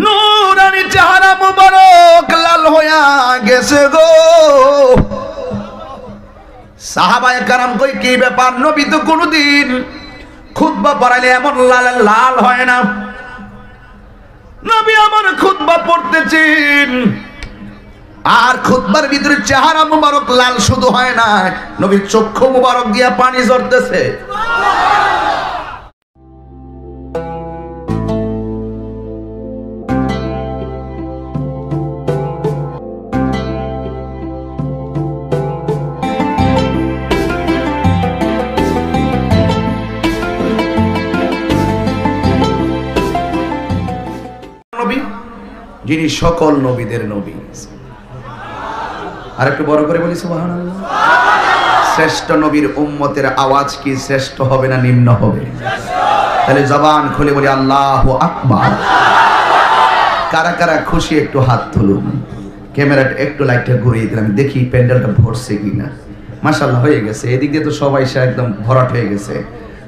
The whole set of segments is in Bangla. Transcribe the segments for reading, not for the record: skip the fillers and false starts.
নূরানি চেহারা মুবারক লাল হইয়া গেছে গো। সাহাবায়ে কেরাম কই কি ব্যাপার, নবী তো কোনদিন খুতবা পড়াইলে এমন লাল লাল হয় না। নবী আমার খুতবা পড়তেছেন আর খুতবার ভিতরে চেহারা মুবারক লাল শুধু হয় না, নবীর চক্ষু মুবারক দিয়া পানি ঝরতেছে। যিনি সকল নবীদের নবী। আর একটু বড় করে বলি সুবহানাল্লাহ। শ্রেষ্ঠ নবীর উম্মতের আওয়াজ কি শ্রেষ্ঠ হবে না নিম্ন হবে? তাহলে জবান খুলে বলি আল্লাহু আকবার। কারা কারা খুশি একটু হাত তুলুন। ক্যামেরাটা একটু লাইটটা ঘুরিয়ে দিলাম, দেখি প্যান্ডেলটা ভরছে কিনা। মাশাআল্লাহ হয়ে গেছে, এদিক দিয়ে তো সবাই একদম ভরাট হয়ে গেছে।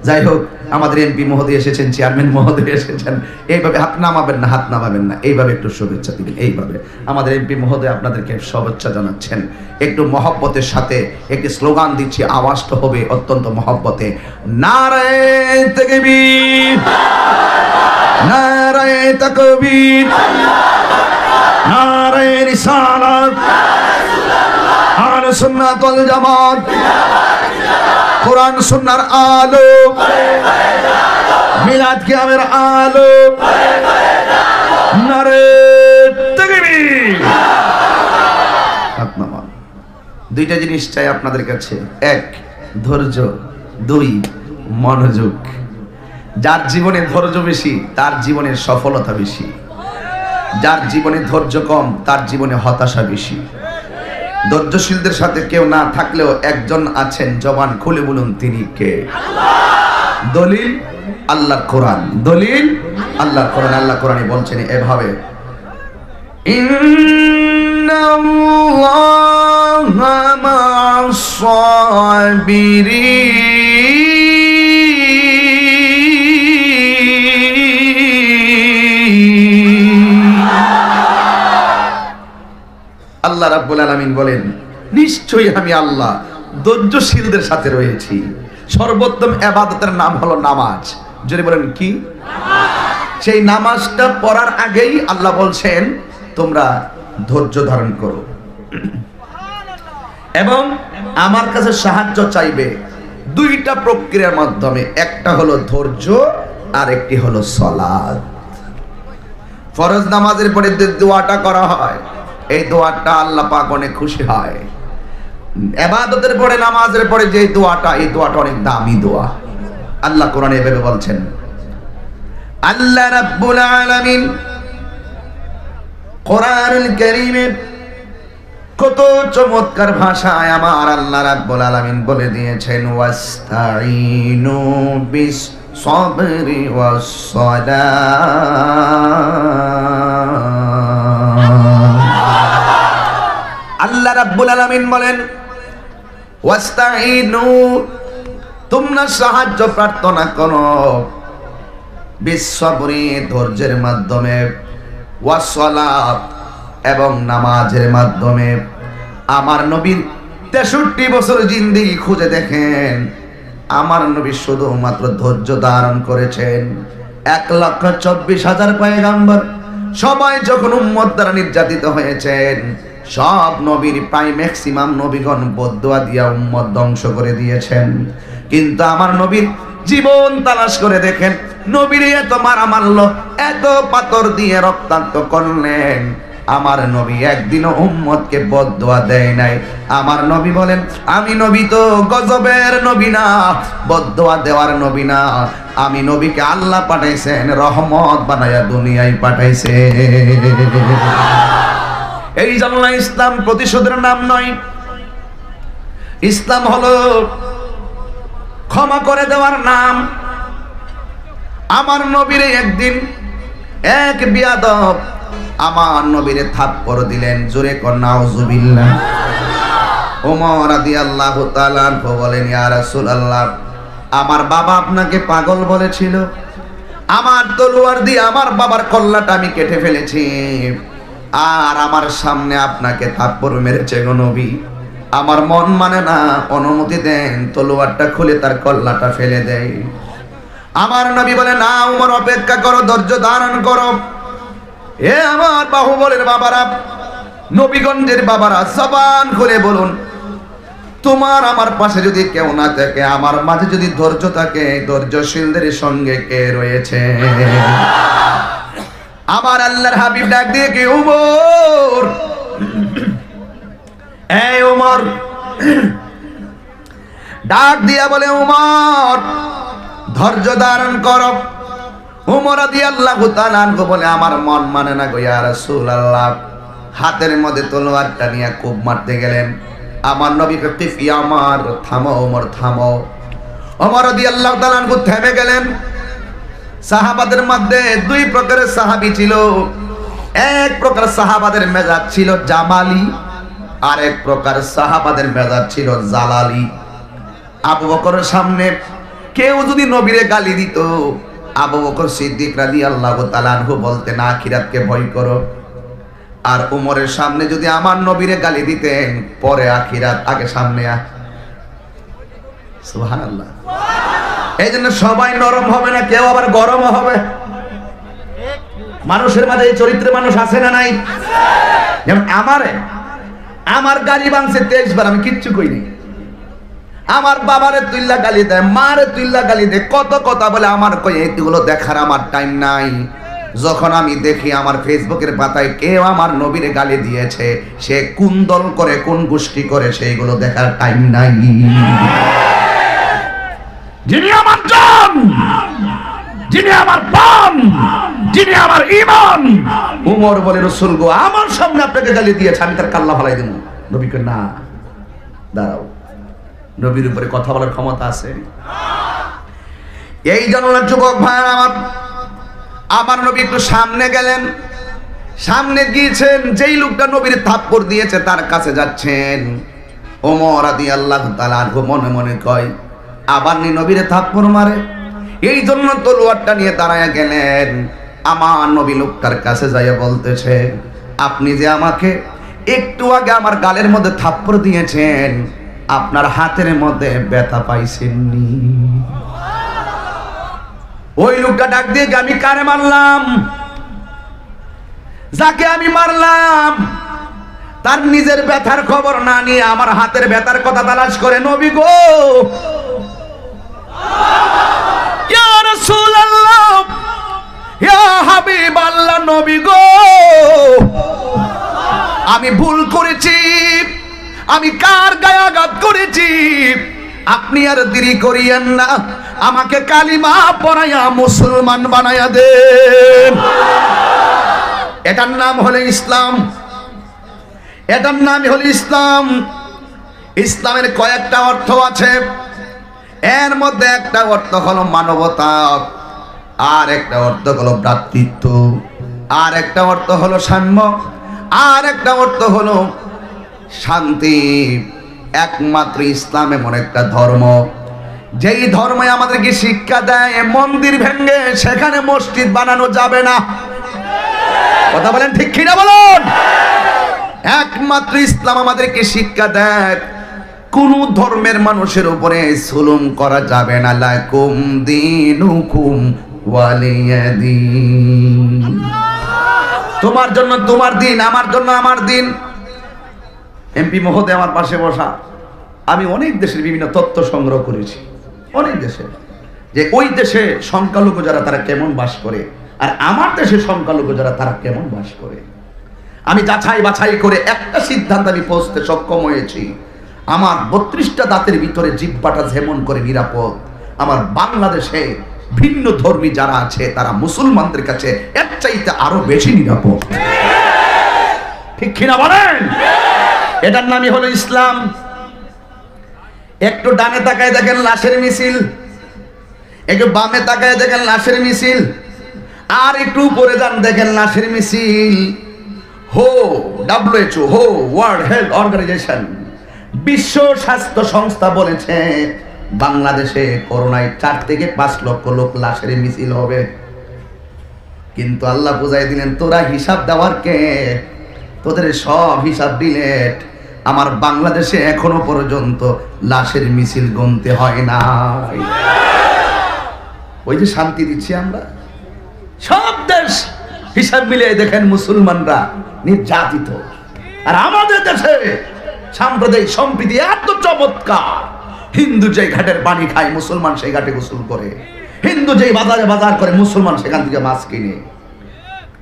যাই হোক, আমাদের এমপি মহোদয় এসেছেন, চেয়ারম্যান মহোদয় এসেছেন। এইভাবে হাত নামাবেন না, হাত নামাবেন না, এইভাবে একটু শুভেচ্ছা দিবেন। এইভাবে আমাদের এমপি মহোদয় আপনাদেরকে শুভেচ্ছা জানাচ্ছেন। একটু মহব্বতের সাথে একটি স্লোগান দিচ্ছি, আওয়াজটা হবে অত্যন্ত মহব্বতে। নারায়ে তাকবীর, নারায়ে তাকবীর, নারায়ে রিসালাত, আহলে সুন্নাত ওয়াল জামাত, কোরআন সুন্নাহর আলো, মিলাদ কিয়ামের আলো, নারায়ে তাকবীর। দুইটা জিনিস চাই আপনাদের কাছে, এক ধৈর্য, দুই মনোযোগ। যার জীবনে ধৈর্য বেশি তার জীবনের সফলতা বেশি, যার জীবনে ধৈর্য কম তার জীবনে হতাশা বেশি। ধৈর্যশীলদের সাথে কেউ না থাকলেও একজন আছেন, জবান খুলে বলুন তিনি কে? দলিল আল্লাহর কোরআন, দলিল আল্লাহর কোরআন। আল্লাহ কোরআনে বলছেন এভাবে, ইন্নাল্লাহা মা'আস সাবিরিন। আল্লাহ রাব্বুল আলামিন বলেন, নিশ্চয়ই আমি আল্লাহ ধৈর্যশীলদের সাথে রয়েছি। সর্বোত্তম ইবাদতের নাম হলো নামাজ। যদি বলেন কি? সেই নামাজটা পড়ার আগেই আল্লাহ বলছেন তোমরা ধৈর্য ধারণ করো এবং আমার কাছে সাহায্য চাইবে দুইটা প্রক্রিয়ার মাধ্যমে। একটা হলো ধৈর্য আর একটি হলো সালাত। ফরজ নামাজের পরে যে দোয়াটা করা হয়, এই দোয়াটা আল্লাহ পাক অনেক খুশি হয়। ইবাদতের পরে, নামাজের পরে যে দোয়াটা, এই দোয়াটা অনেক দামি দোয়া। আল্লাহ কোরআনে এভাবে বলছেন, আল্লাহ রাব্বুল আলামিন কোরআনুল কারীমে কত চমৎকার ভাষায় আমার আল্লাহ রাব্বুল আলামিন বলে দিয়েছেন, ওয়াস্তাঈনু বিস সাবরি ওয়াস সালাহ। আল্লাহ রাব্বুল আলামিন বলেন, ওয়াস্তাঈনু, তোমরা সাহায্য প্রার্থনা করো, বিসসাবরি, ধৈর্যের মাধ্যমে, ওয়াস সালাত, এবং নামাজের মাধ্যমে। আমার নবীর 63 বছর জিন্দেগি খুঁজে দেখেন, আমার নবী শুধুমাত্র ধৈর্য ধারণ করেছেন। 1,24,000 পয়গম্বর সবাই যখন উম্মত দ্বারা নির্যাতিত হয়েছেন, সব নবীর প্রায় ম্যাক্সিমাম নবীগণ বদদুয়া দিয়া উম্মত ধ্বংস করে দিয়েছেন। কিন্তু আমার নবীর জীবন তালাশ করে দেখেন, নবীর এত মারা মারলো, এত পাথর দিয়ে রক্তাক্ত করলেন, আমার নবী একদিনও উম্মতকে বদদুয়া দেয় নাই। আমার নবী বলেন, আমি নবী তো গজবের নবী না, বদদুয়া দেওয়ার নবী না। আমি নবীকে আল্লাহ পাঠাইছেন রহমত বানায়া দুনিয়ায় পাঠাইছে। এই জন্য ইসলাম প্রতিশোধের নাম নয়, ইসলাম হলো ক্ষমা করে দেওয়ার নাম। আমার নবীরে একদিন এক বিয়াদব আমার নবীরে থাপ্পড় দিলেন, জোরে কর নাউজুবিল্লাহ। ওমর রাদিয়াল্লাহু তাআলা বলেন, ইয়া রাসূলুল্লাহ, আমার বাবা আপনাকে পাগল বলেছিল, আমার তলোয়ার দিয়ে আমার বাবার কল্লাটা আমি কেটে ফেলেছি, আর আমার সামনে আপনাকে থাপ্পড় মেরেছে গো নবী। আমার মন মানে না, অনুমতি দেন তলোয়ারটা খুলে তার কল্লাটা ফেলে দেয়। আমার নবী বলে, না উমর, অপেক্ষা করো, ধৈর্য ধারণ করো। এ আমার বাহুবলের বাবারা, নবীগঞ্জের বাবারা, জবান খুলে বলুন, তোমার আমার পাশে যদি কেউ না থাকে, আমার মাঝে যদি ধৈর্য থাকে, ধৈর্যশীলদের সঙ্গে কে রয়েছে? আবার আল্লাহর হাবিব ডাক দিয়ে কি, উমর, এই উমর, ডাক দিয়া বলে, উমর ধৈর্য ধারণ করো। উমর রাদিয়াল্লাহু তাআলা আনহু বলে, আমার মন মানে না গো ইয়া রাসূলুল্লাহ। হাতের মধ্যে তলোয়ারটা নিয়ে কোপ মারতে গেলেন। আমার নবী কিফি, আমার থামো ওমর, থামো। ওমর রাদিয়াল্লাহু তাআলা আনহু থেমে গেলেন। সাহাবাদের মধ্যে দুই প্রকারের সাহাবী ছিল। এক প্রকার সাহাবাদের মেজাজ ছিল জামালি, আর এক প্রকার সাহাবাদের মেজাজ ছিল জালালি। আবু বকরের সামনে কেউ যদি নবীরে গালি দিত, আবু বকর সিদ্দিক রাদিয়াল্লাহু তাআলা আনহু বলতেন, আখিরাতকে ভয় করো। আর উমরের সামনে যদি আমার নবীরে গালি দিতেন, পরে আখিরাত, আগে সামনে আ। সুবহানাল্লাহ। এই জন্য সবাই নরম হবে না, কেউ আবার গরম হবে। মানুষের মাঝে এই চরিত্রের মানুষ আছে না নাই? যেমন আমার গাড়ি ভাঙছে 23 বার, আমি কিচ্ছু কইনি। আমার বাবারে তুইল্লা গালি দেয়, মারে তুইল্লা গালি দেয়, কত কথা বলে। আমার কই এগুলো দেখার আমার টাইম নাই। যখন আমি দেখি আমার ফেসবুকের পাতায় কেউ আমার নবীরে গালি দিয়েছে, সে কোন দল করে, কোন গোষ্ঠী করে, সেইগুলো দেখার টাইম নাই। যিনি আমার জান, যিনি আমার প্রাণ, যিনি আমার ঈমান, উমর বলে, রাসূল গো, আমার সামনে আপনাকে গালি দিয়েছে, আমি তার কাল্লা ফালাই দেব। নবী কই, না দাঁড়াও, নবীর উপরে কথা বলার ক্ষমতা আছে। এই জন্য যুবক ভাইরা আমার নবী একটু সামনে গেলেন। সামনে গিয়েছেন, যেই লোকটা নবীর থাপ্পড় দিয়েছে তার কাছে যাচ্ছেন। ওমর রাদিয়াল্লাহু তাআলা আনহু মনে মনে কয়, আবার নি নবীরে থাপ্পড় মারে। এই জন্য তলোয়ারটা নিয়ে দাঁড়ায়া গেলেন। আমার নবী লোকটার কাছে যাইয়া বলতেছে, আপনি যে আমাকে একটু আগে আমার গালের মধ্যে থাপ্পড় দিয়েছেন, আপনার হাতের মধ্যে ব্যথা পাইছেননি? ওই লোকটা ডাক দিয়ে, আমি কারে মারলাম? যাকে আমি মারলাম তার নিজের ব্যথার খবর না নিয়ে আমার হাতের ব্যথার কথা তালাশ করে, নবী গো, ইয়া রাসূলুল্লাহ, ইয়া হাবিবাল্লাহ, নবী গো, আমি ভুল করেছি, আমি কার গায়ে আঘাত করেছি, আপনি আর দেরি করিয়েন না, আমাকে কালিমা পড়াইয়া মুসলমান বানাইয়া দেন। এটার নাম হলো ইসলাম। এটার নাম হলো ইসলাম। ইসলামের কয়েকটা অর্থ আছে। এর মধ্যে একটা অর্থ হলো মানবতা, আর একটা অর্থ হলো ভ্রাতৃত্ব, আর একটা অর্থ হলো সাম্য, আর একটা অর্থ হলো শান্তি। একমাত্র ইসলাম এমন একটা ধর্ম, যেই ধর্মে আমাদেরকে শিক্ষা দেয় মন্দির ভেঙে সেখানে মসজিদ বানানো যাবে না। কথা বলেন ঠিক কিনা বলুন? একমাত্র ইসলাম আমাদেরকে শিক্ষা দেয় কোন ধর্মের মানুষের উপরে জুলুম করা যাবে না। লাকুম দীনুকুম ওয়ালিয়াদিন। তোমার জন্য তোমার দিন, আমার জন্য আমার দিন। এমপি মহোদয় আমার পাশে বসা, আমি অনেক দেশের বিভিন্ন তথ্য সংগ্রহ করেছি, অনেক দেশে, যে ওই দেশে সংখ্যালঘু যারা তারা কেমন বাস করে, আর আমার দেশে সংখ্যালঘু যারা তারা কেমন বাস করে। আমি যাচাই বাছাই করে একটা সিদ্ধান্ত আমি পৌঁছতে সক্ষম হয়েছি। আমার 32টা দাঁতের ভিতরে জিহ্বাটা যেমন করে নিরাপদ, আমার বাংলাদেশে ভিন্ন ধর্মী যারা আছে তারা মুসলমানদের কাছে এর চাইতে আরো বেশি নিরাপদ। ঠিক কিনা বলেন? এটার নামই হলো ইসলাম। একটু ডানে তাকায় দেখেন লাশের মিছিল, একটু বামে তাকায় দেখেন লাশের মিছিল, আর একটু উপরে যান দেখেন লাশের মিছিল। WHO, ওয়ার্ল্ড হেলথ অর্গানাইজেশন, বিশ্ব স্বাস্থ্য সংস্থা বলেছে বাংলাদেশে করোনায় 4 থেকে 5 লক্ষ লোক লাশের মিছিল হবে। কিন্তু আল্লাহ বুঝাই দিলেন, তোরা হিসাব দেওয়ার কে? তোদের সব হিসাব ডিলেট। আমার বাংলাদেশে এখনো পর্যন্ত লাশের মিছিল গুনতে হয় না। ওই যে শান্তি দিচ্ছি আমরা, সব দেশ হিসাব মিলিয়ে দেখেন মুসলমানরা নির্যাতিত। আর আমাদের দেশে সাম্প্রদায়িক সম্প্রীতি এত চমৎকার। হিন্দু যে ঘাটের পানি খায়, মুসলমান সেই ঘাটে গোসল করে। হিন্দু যে বাজারে বাজার করে, মুসলমান সেখান থেকে মাছ কিনে।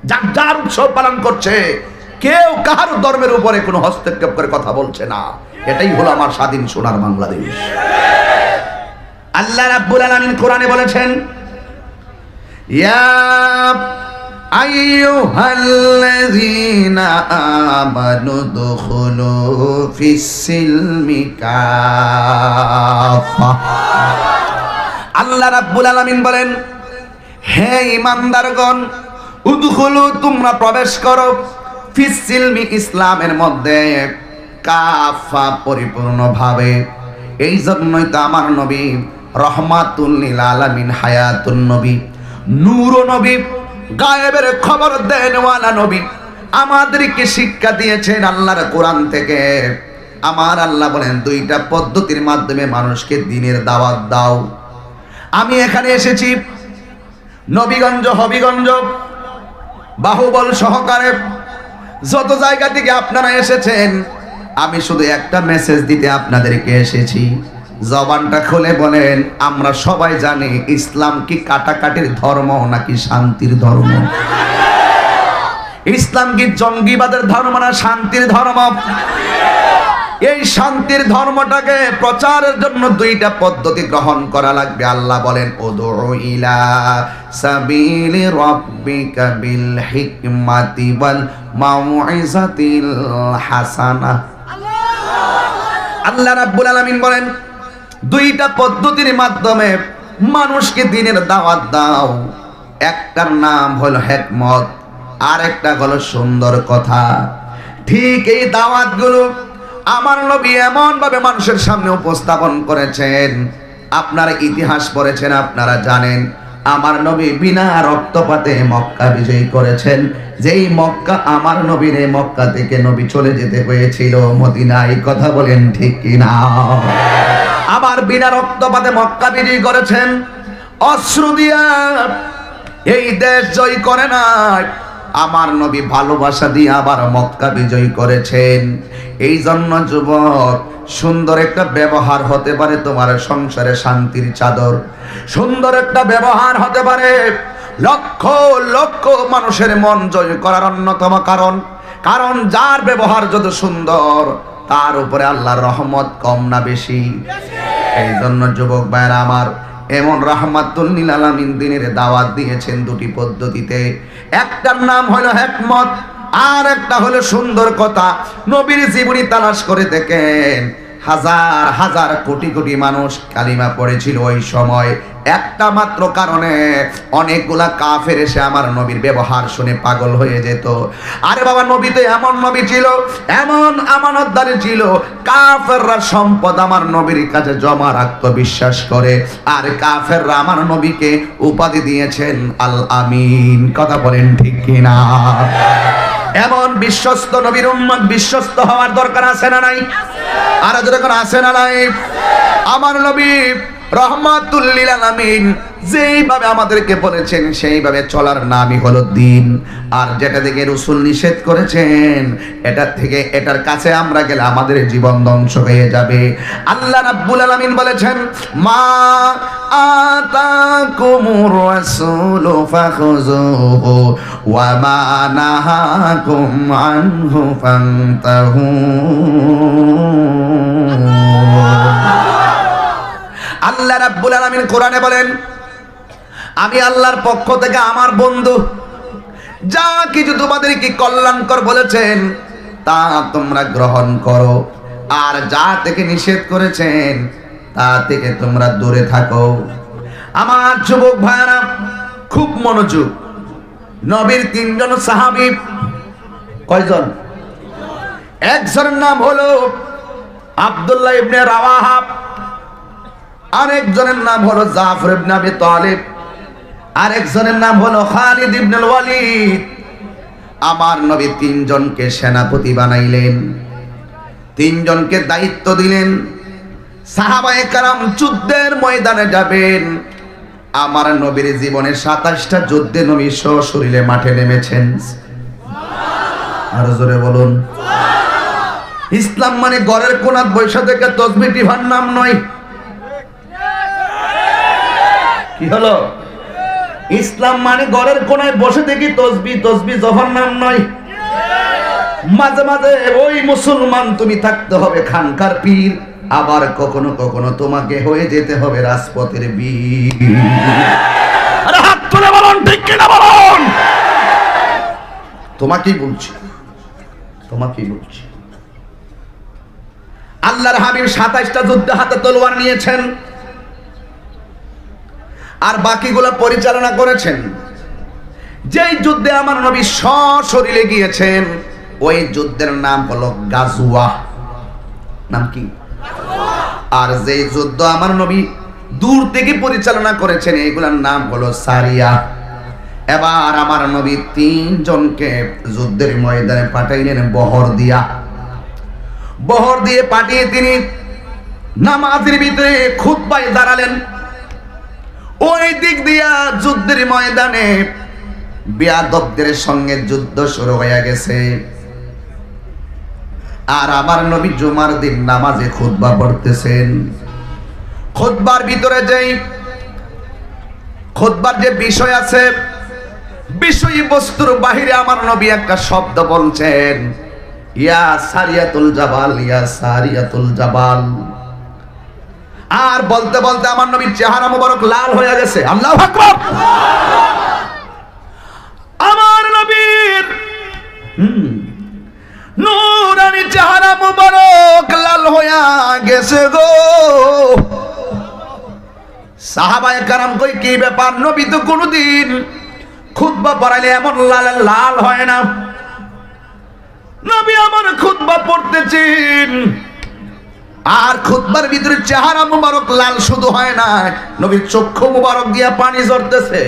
যার যার উৎসব পালন করছে, কেউ কাহার ধর্মের উপরে কোনো হস্তক্ষেপ করে কথা বলছে না। এটাই হলো আমার স্বাধীন সোনার বাংলাদেশ। আল্লাহ রাব্বুল আলামিন কোরআনে বলেছেন, ইয়া আইয়ুহাল্লাযীনা আমানু দুখুলু ফিস-সিলমি কাফা। আল্লাহ রাব্বুল আলামিন বলেন, হে ঈমানদারগণ, উদখুলু, তোমরা প্রবেশ করো, ফিস-সিলমি, ইসলামের মধ্যে, কাফা, পরিপূর্ণভাবে। এই জন্যই তো আমার নবী রহমাতুল লিল আলামিন, হায়াতুন নবী, নূর নবী, গায়েবের খবর দেনওয়ালা নবী, আমাদেরকে শিক্ষা দিয়েছেন আল্লাহর কোরআন থেকে। আমার আল্লাহ বলেন, দুইটা পদ্ধতির মাধ্যমে মানুষকে দ্বীনের দাওয়াত দাও। আমি এখানে এসেছি নবীগঞ্জ, হবিগঞ্জ, বাহুবল সহকারে যত জায়গা থেকে আপনারা এসেছেন, আমি শুধু একটা মেসেজ দিতে আপনাদেরকে এসেছি। জবানটা খুলে বলেন, আমরা সবাই জানি ইসলাম কি কাটাকাটির ধর্ম নাকি শান্তির ধর্ম? ইসলাম কি জঙ্গিবাদের ধর্ম না শান্তির ধর্ম? এই শান্তির ধর্মটাকে প্রচারের জন্য দুইটা পদ্ধতি গ্রহণ করা লাগবে। আল্লাহ বলেন, উদউ ইলা সাবিলি রাব্বিকা বিল হিকমাতি ওয়াল মাউইজাতিল হাসানাহ। আল্লাহ রাব্বুল আলামিন বলেন, দুইটা পদ্ধতির মাধ্যমে মানুষকে দ্বীনের দাওয়াত দাও। একটার নাম হলো হিকমত, আর একটা হলো সুন্দর কথা। ঠিক এই দাওয়াতগুলো আমার নবী এমন ভাবে মানুষের সামনে উপস্থাপন করেছেন। আপনারা ইতিহাস পড়েছেন, আপনারা জানেন আমার নবী বিনা রক্তপাতে মক্কা বিজয় করেছেন। যেই মক্কা আমার নবীর, মক্কা থেকে নবী চলে যেতে হয়েছিল মদিনায়। কথা বলেন ঠিক কিনা? আবার বিনা রক্তপাতে মক্কা বিজয় করেছেন। অশ্রু দিয়া এই দেশ জয় করে নাই, আমার নবী ভালোবাসা দিয়ে আবার মক্কা বিজয় করেছেন। এই জন্য যুবক, সুন্দর একটা ব্যবহার হতে পারে তোমার সংসারে শান্তির চাদর। সুন্দর একটা ব্যবহার হতে পারে লক্ষ লক্ষ মানুষের মন জয় করার অন্যতম কারণ। কারণ যার ব্যবহার যত সুন্দর, তার উপরে আল্লাহর রহমত কম না বেশি? এই জন্য যুবক ভাইরা আমার, এমন রাহমাতুল লিল আলামিন দ্বীনের দাওয়াত দিয়েছেন দুটি পদ্ধতিতে। একটার নাম হলো হিকমত, আর একটা হলো সুন্দর কথা। নবীর জীবনী তালাশ করে দেখেন, হাজার হাজার কোটি কোটি মানুষ কালিমা পড়েছিল ওই সময়। একটা মাত্র কারণে অনেকগুলা কাফের এসে আমার নবীর ব্যবহার শুনে পাগল হয়ে যেত। আরে বাবা, নবী তো এমন নবী ছিল, এমন আমানতদার ছিল, কাফেররা সম্পদ আমার নবীর কাছে জমা রাখতো বিশ্বাস করে। আর কাফেররা আমার নবীকে উপাধি দিয়েছেন আল আমিন। কথা বলেন ঠিক কিনা? এমন বিশ্বস্ত নবীর উম্মত বিশ্বস্ত হওয়ার দরকার আছে না নাই? আর যখন আছে না নাই? আমার নবী রহমাতুল লিল আলামিন যেইভাবে আমাদেরকে বলেছেন সেইভাবে চলার নামই হলো দ্বীন। আর যেটা থেকে রাসূল নিষেধ করেছেন, এটার কাছে আমরা গেলে আমাদের জীবন ধ্বংস হয়ে যাবে। আল্লাহ রাব্বুল আলামিন বলেছেন, মা আতাকুমুর রাসূলু ফাখুযুহু ওয়া মা নাহাকুম আনহু ফান্তাহু। আল্লাহ রাব্বুল আলামিন কোরআনে বলেন, আমি আল্লাহর পক্ষ থেকে আমার বন্ধু যা কিছু তোমাদেরকে কল্যাণকর বলেছেন তা তোমরা গ্রহণ করো, আর যা থেকে নিষেধ করেছেন তা থেকে তোমরা দূরে থাকো। আমার যুবক ভাইরা খুব মনোযোগ। নবীর তিনজন সাহাবী, কয়জন? একজনের নাম হলো আব্দুল্লাহ ইবনে রাওয়াহা, আরেকজনের নাম হলো জাফর ইবনে আবি তালিব, আরেকজনের নাম হলো খালিদ ইবনুল ওয়ালিদ। আমার নবী তিনজনকে সেনাপতি বানাইলেন, তিনজনকে দায়িত্ব দিলেন। সাহাবায়ে কেরাম যুদ্ধের ময়দানে যাবেন। আমার নবীর জীবনে 27টা যুদ্ধে নবী সশরীরে মাঠে নেমেছেন। আর জোরে বলুন। ইসলাম মানে ঘরের কোণাত বৈশা থেকে তসবিহ টিভার নাম নয়। কি হলো? ইসলাম মানে ঘরের কোণায় বসে দেখি তসবিহ জফার নাম নয়। মাঝে মাঝে ওই মুসলমান তুমি থাকতে হবে খানকার পীর, আবার কখনো কখনো তোমাকে হয়ে যেতে হবে রাজপথের বীর। আরে হাত তুলে বলুন ঠিক কিনা বলুন। তোমাকেই বলছি, তোমাকেই বলছি। আল্লাহর হাবিব 27টা যুদ্ধে হাতে তলোয়ার নিয়েছেন, আর বাকিগুলো পরিচালনা করেছেন। যেই যুদ্ধে আমার নবী সশরীরে গিয়েছেন ওই যুদ্ধের নাম হলো গাজওয়া। নাম কি? আর যেই যুদ্ধ আমার নবী দূর থেকে পরিচালনা করেছেন এইগুলোর নাম হলো সারিয়া। এবার আমার নবী তিনজনকে যুদ্ধের ময়দানে পাঠাইলেন বহর দিয়ে পাঠিয়ে তিনি নামাজের ভিতরে খুতবায় দাঁড়ালেন। ওই দিক দিয়া যুদ্ধের ময়দানে বেয়াদবদের সঙ্গে যুদ্ধ শুরু হয়ে গেছে। আর আমার নবী জুমার দিন নামাজে খুতবা পড়তেছেন। খুতবার ভিতরে যেই খুতবার যে বিষয় আছে, বিষয়বস্তুর বাহিরে আমার নবী একটা শব্দ বলছেন, ইয়া সারিয়াতুল জাবাল, ইয়া সারিয়াতুল জাবাল। আর বলতে বলতে আমার নবীর চেহারা মোবারক লাল হয়ে গেছে। আল্লাহু আকবার। আমার নবীর নূরানি চেহারা মোবারক লাল হয়ে গেছে গো। সাহাবায়ে কেরাম কই কি ব্যাপার, নবী তো কোনদিন খুতবা পড়াইলে এমন লাল হয় না। নবী আমার খুতবা পড়তেছেন আর খুতবার ভিতরে চেহারা মুবারক লাল শুধু হয় না, নবীর চক্ষু মুবারক দিয়া পানি ঝরতেছে।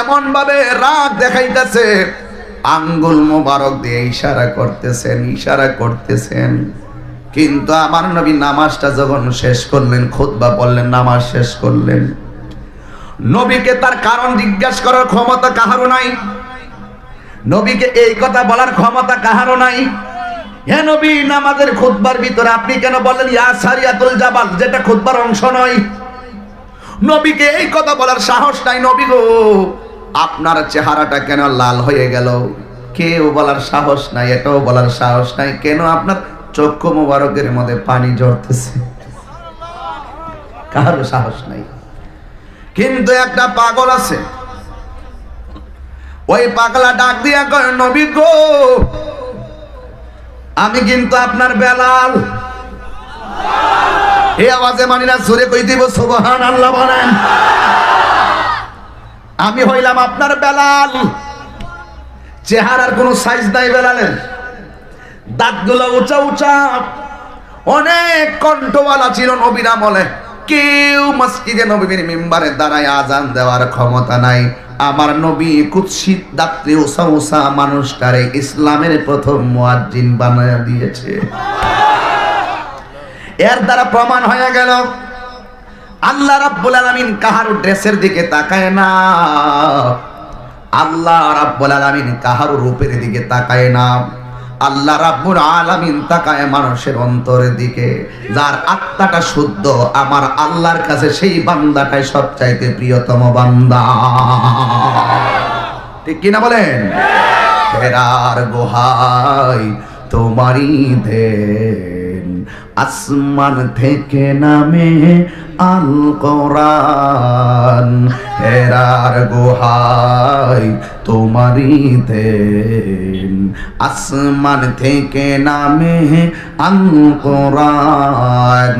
এমন ভাবে রাগ দেখাইতেছে, আঙ্গুল মুবারক দিয়ে ইশারা করতেছেন। কিন্তু আমার নবী নামাজটা যখন শেষ করলেন, খুতবা পড়লেন, নামাজ শেষ করলেন, নবীকে তার কারণ জিজ্ঞাসা করার ক্ষমতা কাহারও নাই। নবীকে এই কথা বলার ক্ষমতা কাহারও নাই। হে নবী, নামাজের খুতবার ভিতরে আপনি কেন বললেন ইয়া সারিয়াতুল জাবাল, যেটা খুতবার অংশ নয়? নবীকে এই কথা বলার সাহস নাই। নবী গো, আপনার চেহারাটা কেন লাল হয়ে গেল? কেউ বলার সাহস নাই, এটাও বলার সাহস নাই কেন আপনার চক্ষু মোবারকের মধ্যে পানি ঝরতেছে? কারো সাহস নাই। কিন্তু একটা পাগল আছে, ওই পাগলা ডাক দিয়া কয়, নবী গো, আমি কিন্তু আপনার বেলাল। এই আওয়াজে মানি না, জোরে কই দিব সুবহানাল্লাহ বলেন। আমি হইলাম আপনার বেলাল। চেহারার কোনো সাইজ নাই বেলালের, দাঁতগুলো উঁচা উঁচা, অনেক কণ্ঠওয়ালা ছিল নবীর আমলে। কেউ মসজিদে নববীর মিম্বারে দাঁড়ায় আজান দেওয়ার ক্ষমতা নাই। আমার নবী কুৎসিত দাঁতে উঁচা উঁচা মানুষটারে ইসলামের প্রথম মুয়াজ্জিন বানায়া দিয়েছে। এর দ্বারা প্রমাণ হয়ে গেল আল্লাহ রাব্বুল আলামিন কাহারো ড্রেসের দিকে তাকায় না, আল্লাহ রাব্বুল আলামিন কাহারো রূপের দিকে তাকায় না। আল্লাহ রাব্বুল আলামিন তাকায় মানুষের অন্তরের দিকে। যার আত্মাটা শুদ্ধ, আমার আল্লাহর কাছে সেই বান্দাটাই সবচাইতে প্রিয়তম বান্দা। ঠিক কিনা বলেন? হেরার গুহায় তোমারই দেন, আসমান থেকে নামে আল কোরআন। হেরার গুহায় তোমারই দেন, আসমান থেকে নামে আল কোরআন।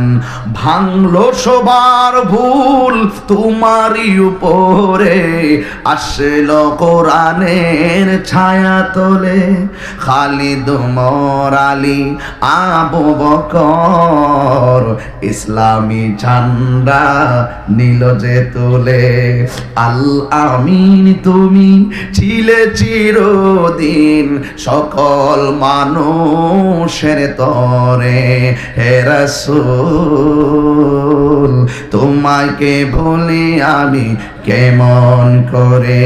ভাঙলো সবার ভুল, তোমারই উপরে আসলো কোরআনের ছায়া তোলে খালিদ ওমর আলী আবু বকর ইসলামী ঝান্ডা নীল যে তোলে আল আমিন তুমি ছিলে চিরদিন সকল মানুষের তরে হে রাসূল তোমাকে ভুলি আমি কেমন করে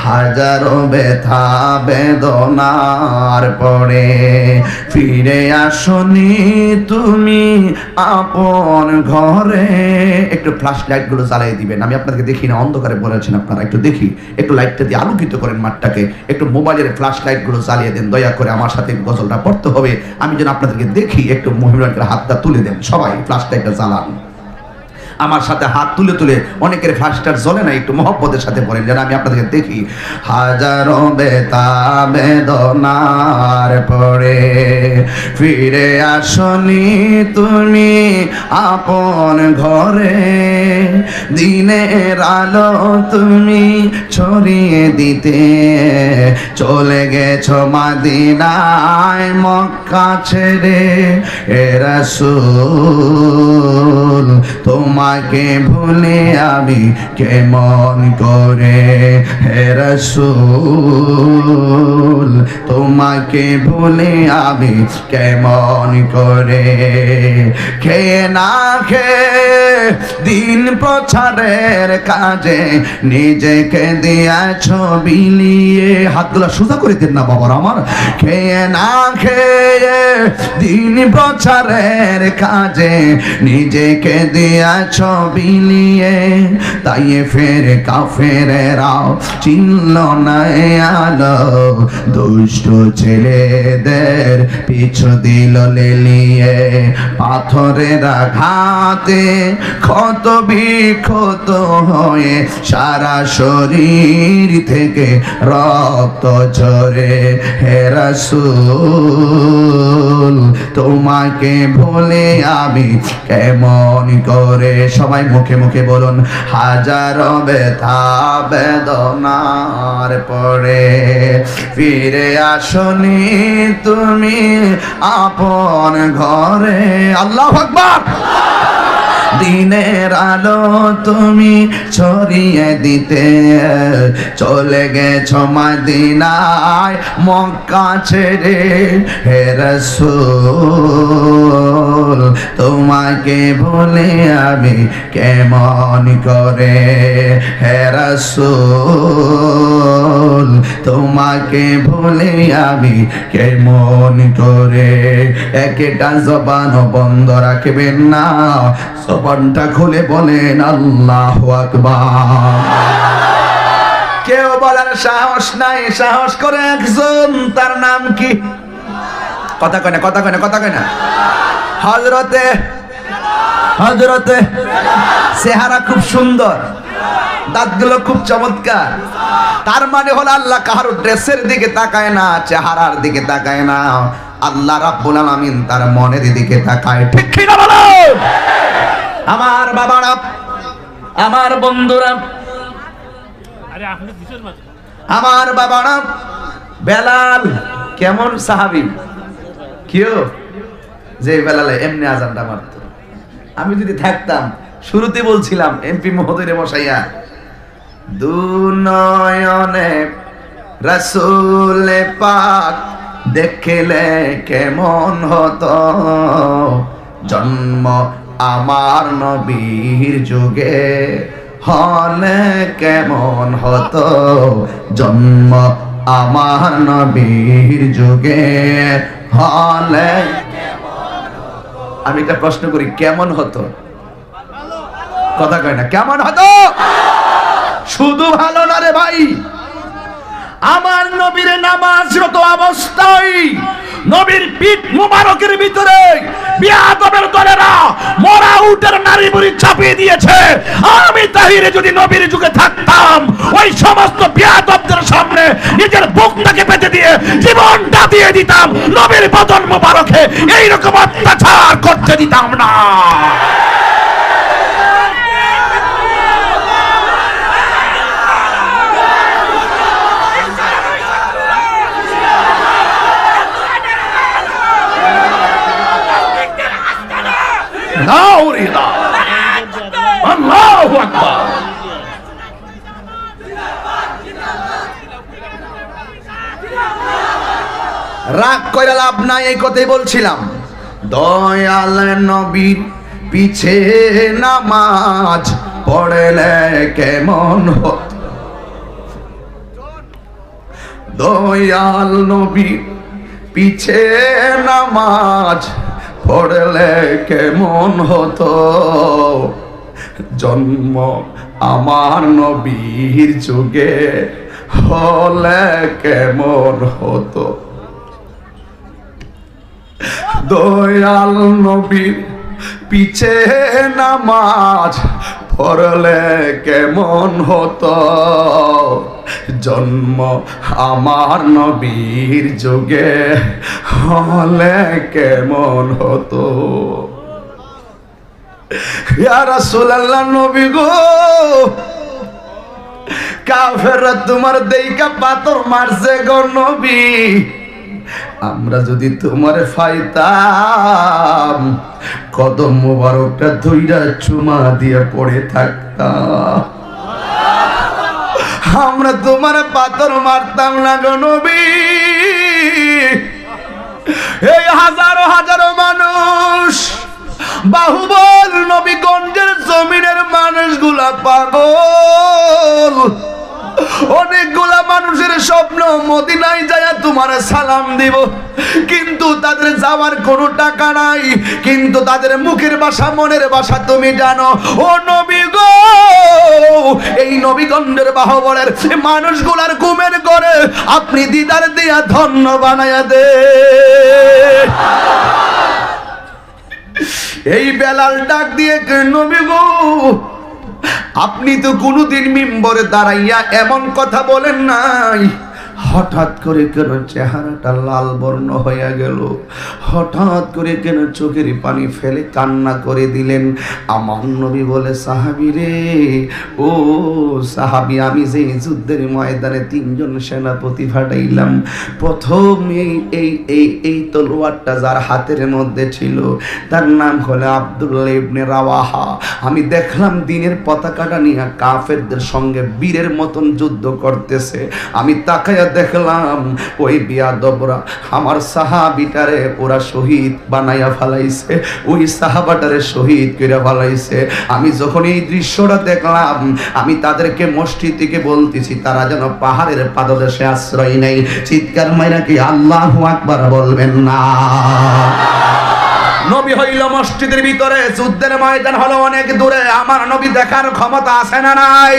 হাজারো ব্যথা বেদনার পরে ফিরে আসনি তুমি আপন ঘরে। একটু ফ্ল্যাশ লাইট গুলো জ্বালিয়ে দিবেন, আমি আপনাদেরকে দেখি না, অন্ধকারে বলেছেন আপনারা, একটু দেখি, একটু লাইটটা দিয়ে আলোকিত করেন মাঠটাকে, একটু মোবাইলের ফ্ল্যাশ লাইট গুলো জ্বালিয়ে দেন দয়া করে, আমার সাথে গজলটা পড়তে হবে, আমি যেন আপনাদেরকে দেখি, একটু মহিলাদের হাতটা তুলে দেন, সবাই ফ্ল্যাশ লাইটটা জ্বালান আমার সাথে হাত তুলে তুলে, অনেকের ফ্ল্যাশটার জ্বলে না, একটু মহব্বতের সাথে পড়েন যেন আমি আপনাদেরকে দেখি। হাজারো বেতা বেদনার পরে ফিরে আসনি তুমি আপন ঘরে দিনের আলো তুমি ছড়িয়ে দিতে চলে গেছো মদিনায় মক্কা ছেড়ে হে রাসূল তোমাকে ভুলে আমি কেমন করে হে রাসূল তোমাকে ভুলে আমি কেমন করে খেয়ে না খেয়ে দিন প্রচারের কাজে নিজেকে দিয়েছ বিলিয়ে। হাতগুলা সোজা করে দেন না বাবার আমার। খেয়ে না খেয়ে দিন প্রচারের কাজে নিজেকে দিয়েছ বিলিয়ে তাই ফের কাফেরেরাও চিনল না আলো দুষ্ট ছেলেদের পিছু দিল লেলিয়ে পাথরের আঘাতে ক্ষত বিক্ষত হয়ে সারা শরীর থেকে রক্ত ঝরে হে রাসূল তোমাকে ভুলে আমি কেমন করে। সবাই মুখে মুখে বলুন হাজারো ব্যথা বেদনার পরে ফিরে আসনি তুমি আপন ঘরে। আল্লাহু আকবার। দিনের আলো তুমি ছড়িয়ে দিতে চলে গেছো মদিনায় মক্কা ছেড়ে হে রাসূল তোমাকে ভুলে আমি কেমন করে হে রাসূল তোমাকে ভুলে আমি কেমন করে। একটা জবান বন্ধ রাখবেন না, জবানটা খুলে বলেন আল্লাহু আকবার। কেউ বলার সাহস নাই, সাহস করে একজন, তার নাম কি? কথা কয় না, কথা কয় না, কথা কয় না। হযরতে হযরতে চেহারা খুব সুন্দর, দাঁতগুলো খুব চমৎকার। তার মানে হলো আল্লাহ কারো ড্রেসের দিকে তাকায় না, চেহারার দিকে তাকায় না, আল্লাহ রাব্বুল আলামিন তার মনের দিকে তাকায়। ঠিক কি না বলো? আমার বাবারা, আমার বন্ধুরা, আমার বাবারা, বেলাল কেমন সাহাবী, কেউ যে বেলালে এমনি আজানটা মারত। আমি যদি থাকতাম, শুরুতে বলছিলাম এমপি মহোদয় বসাইয়া দুনয়নে রাসূল পাক দেখলে কেমন হতো, জন্ম আমার নবীর যুগে হলে কেমন হতো, জন্ম আমার নবীর যুগে হলে। আমি একটা প্রশ্ন করি, কেমন হতো? কথা কয় না, কেমন হতো? শুধু ভালো না রে ভাই, আমার নবীর নামাজরত অবস্থায় নবীর পিঠ মুবারকের ভিতরে বিয়াদবের দলেরা মরা উটের নারী বুড়ি চাপিয়ে দিয়েছে। আমি তাহিরে যদি নবীর যুগে থাকতাম, ওই সমস্ত বিয়াদবদের সামনে নিজের বুকটাকে পেতে দিয়ে জীবনটা দিয়ে দিতাম, নবীর বদন মুবারকে এইরকম অত্যাচার করতে দিতাম না। রাগ কইরা লাভ নাই, এই কথাই বলছিলাম। দয়াল নবীর পিছে নামাজ পড়লে কেমন হতো, দয়াল নবীর পিছে নামাজ পড়লে কেমন হতো, জন্ম আমার নবীর যুগে হলে কেমন হতো, দয়াল নবীর পিছে নামাজ পড়লে কেমন হতো, জন্ম আমার নবীর যুগে হলে কেমন হতো। ইয়া রাসূলুল্লাহ, নবী গো, কাফেররা তোমার দেইকা পাথর মারছে গো নবী, আমরা যদি তোমার পাইতাম কদম মোবারকটা ধইরা চুমা দিয়ে পড়ে থাকতাম, আমরা তোমার পাথর মারতাম না গো নবী। এই হাজারো হাজারো মানুষ, বাহুবল নবীগঞ্জের জমিনের মানুষগুলা পাগল, অনেকগুলা মানুষের স্বপ্ন মদিনায় যায় তোমার সালাম দিব, কিন্তু তাদের যাওয়ার কোনো টাকা নাই, কিন্তু তাদের মুখের ভাষা মনের ভাষা তুমি জানো। ও নবী গো, এই নবীগঞ্জের বাহুবলের মানুষগুলার ঘুমের ঘরে আপনি দিদার দিয়া ধন্য বানায়া দে। এই বেলাল ডাক দিয়ে, নবী গো, আপনি তো কোনোদিন মিম্বরে দাঁড়াইয়া এমন কথা বলেন নাই, হঠাৎ করে কেন চেহারাটা লাল বর্ণ হইয়া গেল, হঠাৎ করে কেন চোখের পানি ফেলে কান্না করে দিলেন? আমার নবী বলে, সাহাবী রে, ও সাহাবী, আমি যে যুদ্ধের ময়দানে 3 জন সেনাপতি ফাটাইলাম, প্রথম এই তলোয়ারটা যার হাতের মধ্যে ছিল তার নাম হলো আব্দুল্লাহ ইবনে রাওয়াহা। আমি দেখলাম দিনের পতাকাটা নিয়ে কাফেরদের সঙ্গে বীরের মতন যুদ্ধ করতেছে, আমি তাকায়া দেখলাম ওই বিয়াদবরা আমার সাহাবীটারে ওরা শহীদ বানাইয়া ফেলাইছে, ওই সাহাবাটারে শহীদ করে ফেলাইছে। আমি যখন এই দৃশ্যটা দেখলাম, আমি তাদেরকে মসজিদ থেকে বলতেছি তারা যেন পাহাড়ের পাদদেশে আশ্রয় নেই। চিৎকার মাইরা কি আল্লাহু আকবার বলবেন না? নবী হইল মসজিদের ভিতরে, যুদ্ধের ময়দান হলো অনেক দূরে, আমার নবী দেখার ক্ষমতা আছে না নাই?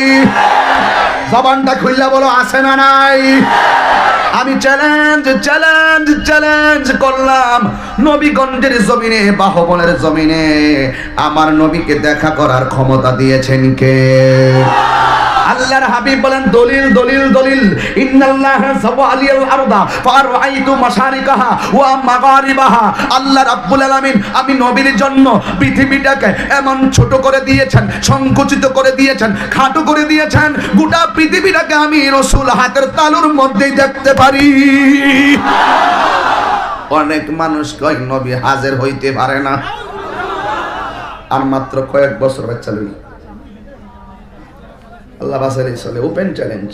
জবানটা খুললা বলো, আছে না নাই? আমি চ্যালেঞ্জ করলাম, নবীগঞ্জের জমিনে, বাহুবলের জমিনে আমার নবীকে দেখা করার ক্ষমতা দিয়েছেন কে? আল্লাহর হাবিব বলেন, দলিল দলিল দলিল, ইন্নাল্লাহা সাওয়ালিয়াল আরদা ফারাআইতু মাশারিকাহা ওয়া মাগারিবাহা। আল্লাহ রাব্বুল আলামিন আমি নবীর জন্য পৃথিবীটাকে এমন ছোট করে দিয়েছেন, সংকুচিত করে দিয়েছেন, খাটো করে দিয়েছেন, গোটা পৃথিবীটাকে আমি রাসূল হাতের তালুর মধ্যেই দেখতে পারি। অনেক মানুষ কয় নবী হাজির হইতে পারে না, আর মাত্র কয়েক বছর বাচ্চা লই আল্লাহ বাসারে চলে। ওপেন চ্যালেঞ্জ,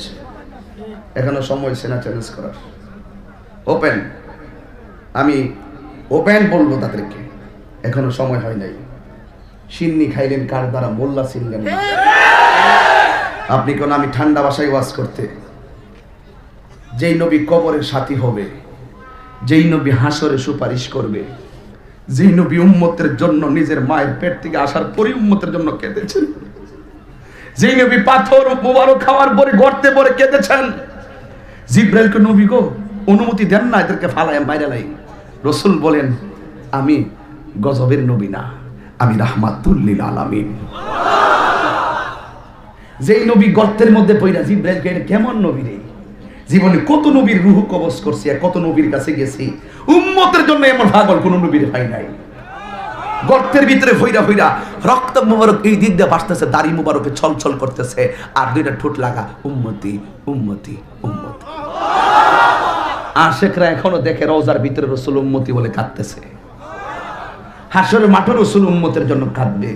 এখনো সময় সেনা চ্যালেঞ্জ করার। ওপেন, আমি ওপেন বলবো তাদেরকে, এখনো সময় হয় নাই। সিন্নি খাইলেন কার দ্বারা, মোল্লা ছিলেন আপনি কোন? আমি ঠান্ডা ভাষায় ওয়াজ করতে, যেই নবী কবরের সাথী হবে, যেই নবী হাসরে সুপারিশ করবে, যেই নবী উম্মতের জন্য নিজের মায়ের পেট থেকে আসার পরে উম্মতের জন্য কেঁদেছেন, যেই নবী পাথর মুবারক খাওয়ার পরে গর্তে পড়ে কেঁদেছেন, জিব্রাইলকে নবী গো অনুমতি দেন না এদেরকে ফালায় বাইরে লাই। রাসূল বলেন, আমি গজবের নবী না, আমি রাহমাতুল লিল আলামিন। যেই নবী গর্তের মধ্যে পড়া, জিব্রাইলকে কেমন নবী রে, জীবনে কত নবীর রূহ কবজ করছি, আর কত নবীর কাছে গেছি, উম্মতের জন্য এমন পাগল কোন নবীর পাই নাই। গর্তের ভিতরে ভইরা ভইরা রক্ত মুবারক এই দিক দিয়ে ভাসতেছে, দাড়ি মুবারকে ছলছল করতেছে, আর দুইটা ঠোঁট লাগা উম্মতি উম্মতি উম্মতি। আশেকরা এখনো দেখে রওজার ভিতরে রাসূল উম্মতি বলে কাঁদতেছে, হাসরের মাঠে রাসূল উম্মতের জন্য কাঁদবে।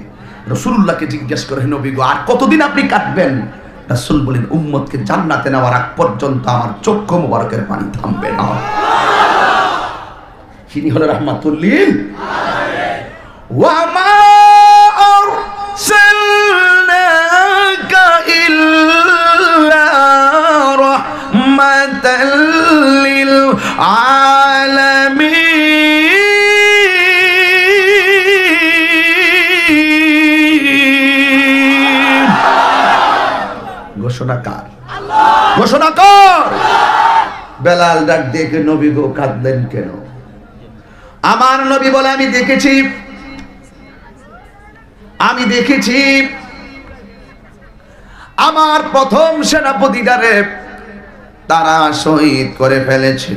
রাসূলুল্লাহকে জিজ্ঞেস করে, নবী গো আর কতদিন আপনি কাঁদবেন? রাসূল বলেন, উম্মতকে জান্নাতে নেওয়ার আগ পর্যন্ত আমার চক্ষু মুবারকের পানি থামবে না। তিনি হলো রাহমাতুল লিল আলামিন। ওয়া মা আরসালনাকা ইল্লা রাহমাতাল লিল আলামিন। ঘোষণাকার আল্লাহ, ঘোষণাকার। বেলাল ডাক দেখে নবী গো কাঁদলেন কেন? আমার নবী বলে আমি দেখেছি আমার প্রথম সেনাপতিটারে তারা শহীদ করে ফেলেছে।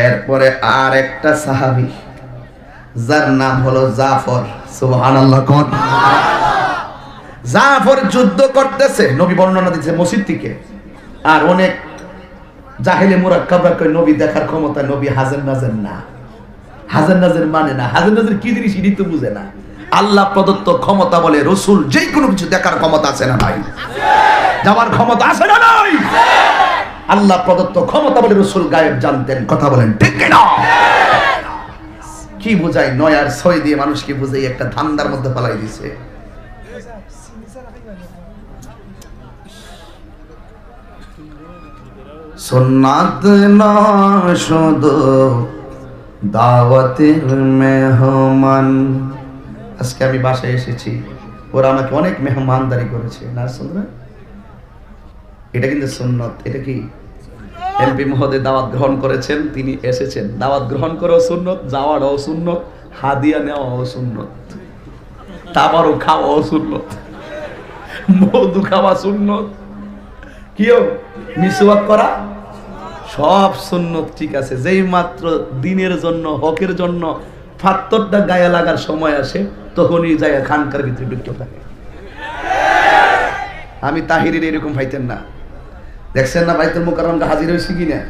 এরপরে আর একটা সাহাবী যার নাম হলো জাফর, সুবহানাল্লাহ কোন? জাফর যুদ্ধ করতেছে, নবী বর্ণনা দিচ্ছে মসজিদ থেকে। আর অনেক জাহেলে মুরাক্কাবরা কয় নবী দেখার ক্ষমতা, নবী হাজার নাজের না। হাজার নাজের মানে না, হাজার নাজের কি জিনিস এটি তো বুঝে না। আল্লাহ প্রদত্ত ক্ষমতা বলে রসুল যে কোনো কিছু দেখার ক্ষমতা আছে না নাই? যাওয়ার ক্ষমতা আছে না নাই? আল্লাহ প্রদত্ত ক্ষমতা বলে রসুল গায়েব জানতেন। কথা বলেন ঠিক কিনা? কি বুঝাই? 9 আর 6 দিয়ে মানুষকে বুঝাই একটা ধান্দার মধ্যে ফেলাই দিছে। সুন্নাত না শুধু দাওয়াতের মেহমান। আজকে আমি বাসায় এসেছি, ওরা আমাকে অনেক মেহমানদারি করেছে না শুনবে? এটা কিন্তু সুন্নত। এটা কি এমপি মহোদয় দাওয়াত গ্রহণ করেছেন, তিনি এসেছেন, দাওয়াত গ্রহণ করাও সুন্নত, যাওয়ারও সুন্নত, হাদিয়া নেওয়াও সুন্নত, তাবারও খাওয়াও সুন্নত, মধু খাওয়া সুন্নত, কিও মিসওয়াক করা সব সুন্নত। ঠিক আছে, যেই মাত্র দিনের জন্য হকের জন্য ফাত্তরটা গায়ে লাগার সময় আসে তখনই যায় খানকার ভিতরে ঢুকতে থাকে। আমি তাহিরের এরকম পাইতেন না, দেখছেন না বাইতুল মুকাররমে হাজির হয়েছি কিনা?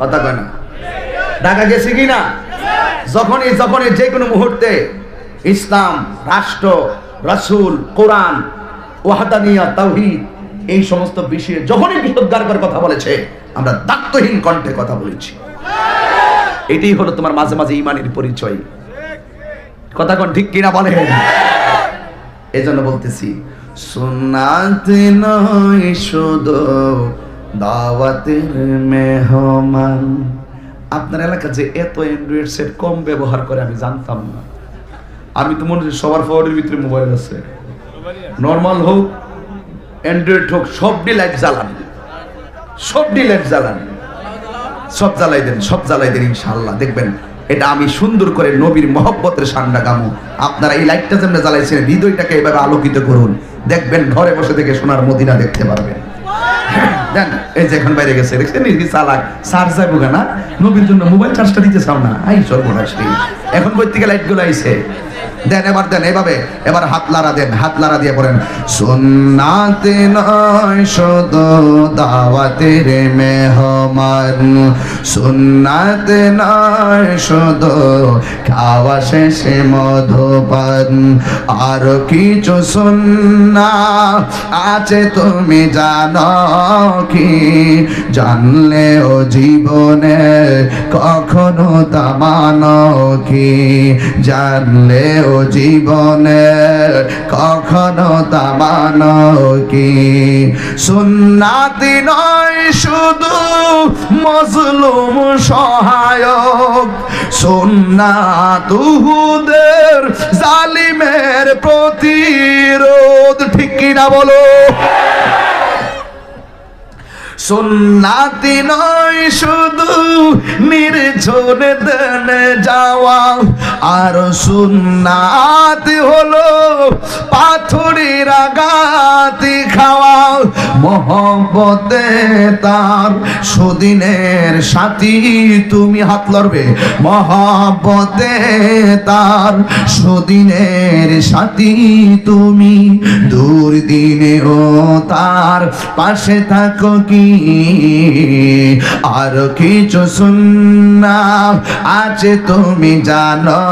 কথা কয় না? ঢাকা গেছি কিনা? যখনই যে কোনো মুহূর্তে ইসলাম, রাষ্ট্র, রাসূল, কোরআন, ওয়াহদানিয়াত, তাওহীদ এই সমস্ত বিষয়ে যখনই বিশুদ্ধার করে কথা বলেছে আমরা দায়িত্বহীন কণ্ঠে কথা বলেছি। এটাই হলো তোমার মাঝে মাঝে ইমানের পরিচয়। কথা কোন ঠিক কিনা বলেন? এজন্য বলতেছি সুন্নাত নয় শুধু দাওয়াতের মেহমান। আপনার এলাকা যে এত অ্যান্ড্রয়েড সেট কম ব্যবহার করে আমি জানতাম না। আমি তো মনে হয় সবার ফোনের ভিতরে মোবাইল আছে, নর্মাল হোক অ্যান্ড্রয়েড হোক, সবটি লাইট জ্বালান, সবটি লাইট জ্বালান, সব জ্বালাই দেন ইনশাআল্লাহ। দেখবেন এটা আমি সুন্দর করে নবীর মহব্বতের সান্ডা গামু। আপনারা এই লাইটটা যেমন জ্বালাইছেন হৃদয়টাকে এভাবে আলোকিত করুন, দেখবেন ঘরে বসে থেকে সোনার মদিনা দেখতে পারবেন। দেন এই যে এখন বাইরে গেছে, দেখছেন এই চালাক চার্জ যাবো না, নবীর জন্য মোবাইল চার্জটা দিতে চাও না, আই সর্বনাশ। এখন কই থেকে লাইট গুলো আইছে? দেন এবার দেন, এভাবে এবার হাত লাড়া দেন, হাত লাড়া দিয়ে পড়েন সুন্নাতে নয় শুধু দাওয়াতের মেহমান, সুন্নাতে নয় শুধু খাওয়া শেষে মধুপান, আর কিছু সুন্নাত আছে তুমি জানো কি? জানলেও জীবনে কখনো তা মানো কি? জানলেও জীবনে কখনো তা মানো কি? সুন্নাতি নয় শুধু মজলুম সহায়ক, সুন্নাত উহুদের জালিমের প্রতিরোধ। ঠিক কিনা বলো? সুন্নাতি নয় শুধু নির্জনে দেনে যাওয়া, আর সুন্নাত হলো পাথরের আঘাতি খাওয়া। মহব্বতে তার সুদিনের সাথী তুমি, হাত লড়বে, মহব্বতে তার সুদিনের সাথী তুমি, দুর্দিনেও তার পাশে থাকো কি? আর কিছু সুন্নাত আছে তুমি জানো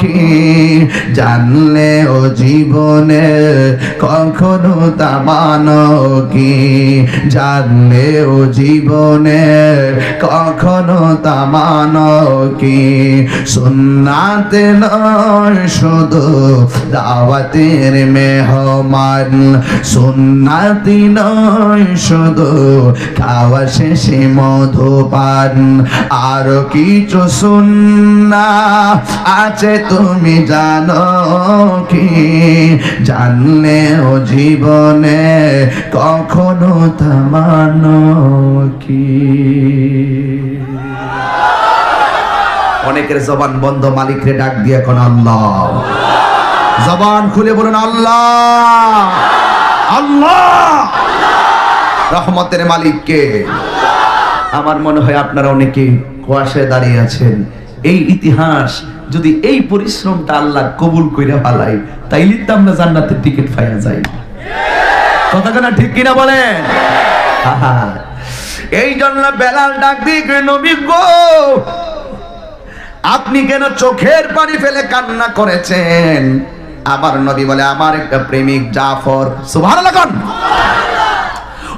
কি? জানলেও জীবনে কখনো তা মানো কি জানলেও জীবনে কখনো তা মানো কি সুন্নাতে নয় শুধু দাওয়াতের মেহমান সুন্নাতি নয় শুধু খাওয়া শেষে মধুপান আর কিছু সুন্নাহ আছে তুমি জানো কি জানলেও জীবনে কখনো তা মানো কি অনেকের জবান বন্ধ মালিকরে ডাক দিয়ে এখন আল্লাহ জবান খুলে বলুন আল্লাহ আল্লাহ রহমতের মালিককে আমার মনে হয় আপনারা অনেকে কুয়াশায় দাঁড়িয়ে আছেন এই ইতিহাস যদি এই পরিশ্রমটা আল্লাহ কবুল কইরা ফেলায় তাইলে তো আমরা জান্নাতের টিকিট পাইয়া যাই কথাটা না ঠিক কিনা বলেন এই জন্য বেলাল ডাক দিয়ে নবী গো আপনি কেন চোখের পানি ফেলে কান্না করেছেন আমার নবী বলে আমার একটা প্রেমিক জাফর সুবহানাল্লাহ কোন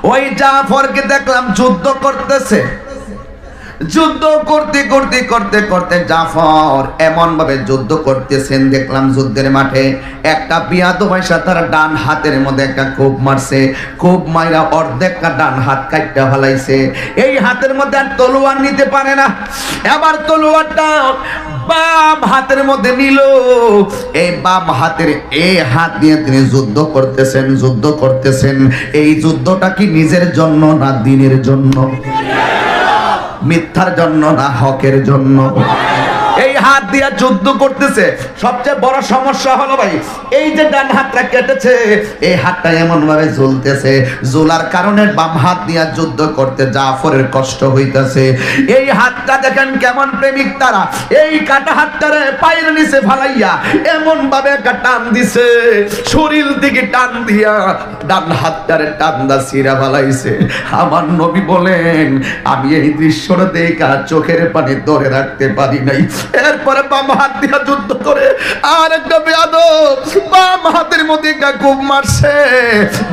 ওই জাফরকে দেখলাম যুদ্ধ করতেছে যুদ্ধ করতে করতে করতে করতে জাফর এমন ভাবে যুদ্ধ করতেছেন দেখলাম যুদ্ধের মাঠে একটা বিয়াদব এসে তার ডান হাতের মধ্যে একটা কোপ মারছে কোপ মাইরা অর্ধেকটা ডান হাত কাটতে ফেলাইছে এই হাতের মধ্যে আর তলোয়ার নিতে পারে না এবার তলোয়ারটা বাম হাতের মধ্যে নিল এই বাম হাতের এই হাত দিয়ে তিনি যুদ্ধ করতেছেন এই যুদ্ধটা কি নিজের জন্য না দ্বীনের জন্য মিথ্যার জন্য না হকের জন্য এই হাত দিয়া যুদ্ধ করতেছে সবচেয়ে বড় সমস্যা হলো ভাই এই যে ডান হাতটা কেটেছে এই হাতটা এমন ভাবে জ্বলতেছে জ্বলার কারণে বাম হাত দিয়া যুদ্ধ করতে জাফরের কষ্ট হইতেছে এই হাতটা দেখেন কেমন প্রেমিক তারা এই কাটা হাতটারে পায়ের নিচে ফালাইয়া এমন ভাবে একটা টান দিছে শরীর থেকে টান দিয়া ডান হাতটারে টান দা ছিঁড়া ফালাইছে আমার নবী বলেন আমি এই দৃশ্যটা দেখা চোখের পানি ধরে রাখতে পারি নাই এরপরে বাম হাত দিয়ে যুদ্ধ করে আর একটা বেয়াদব বাম হাতের মধ্যে কোপ মারছে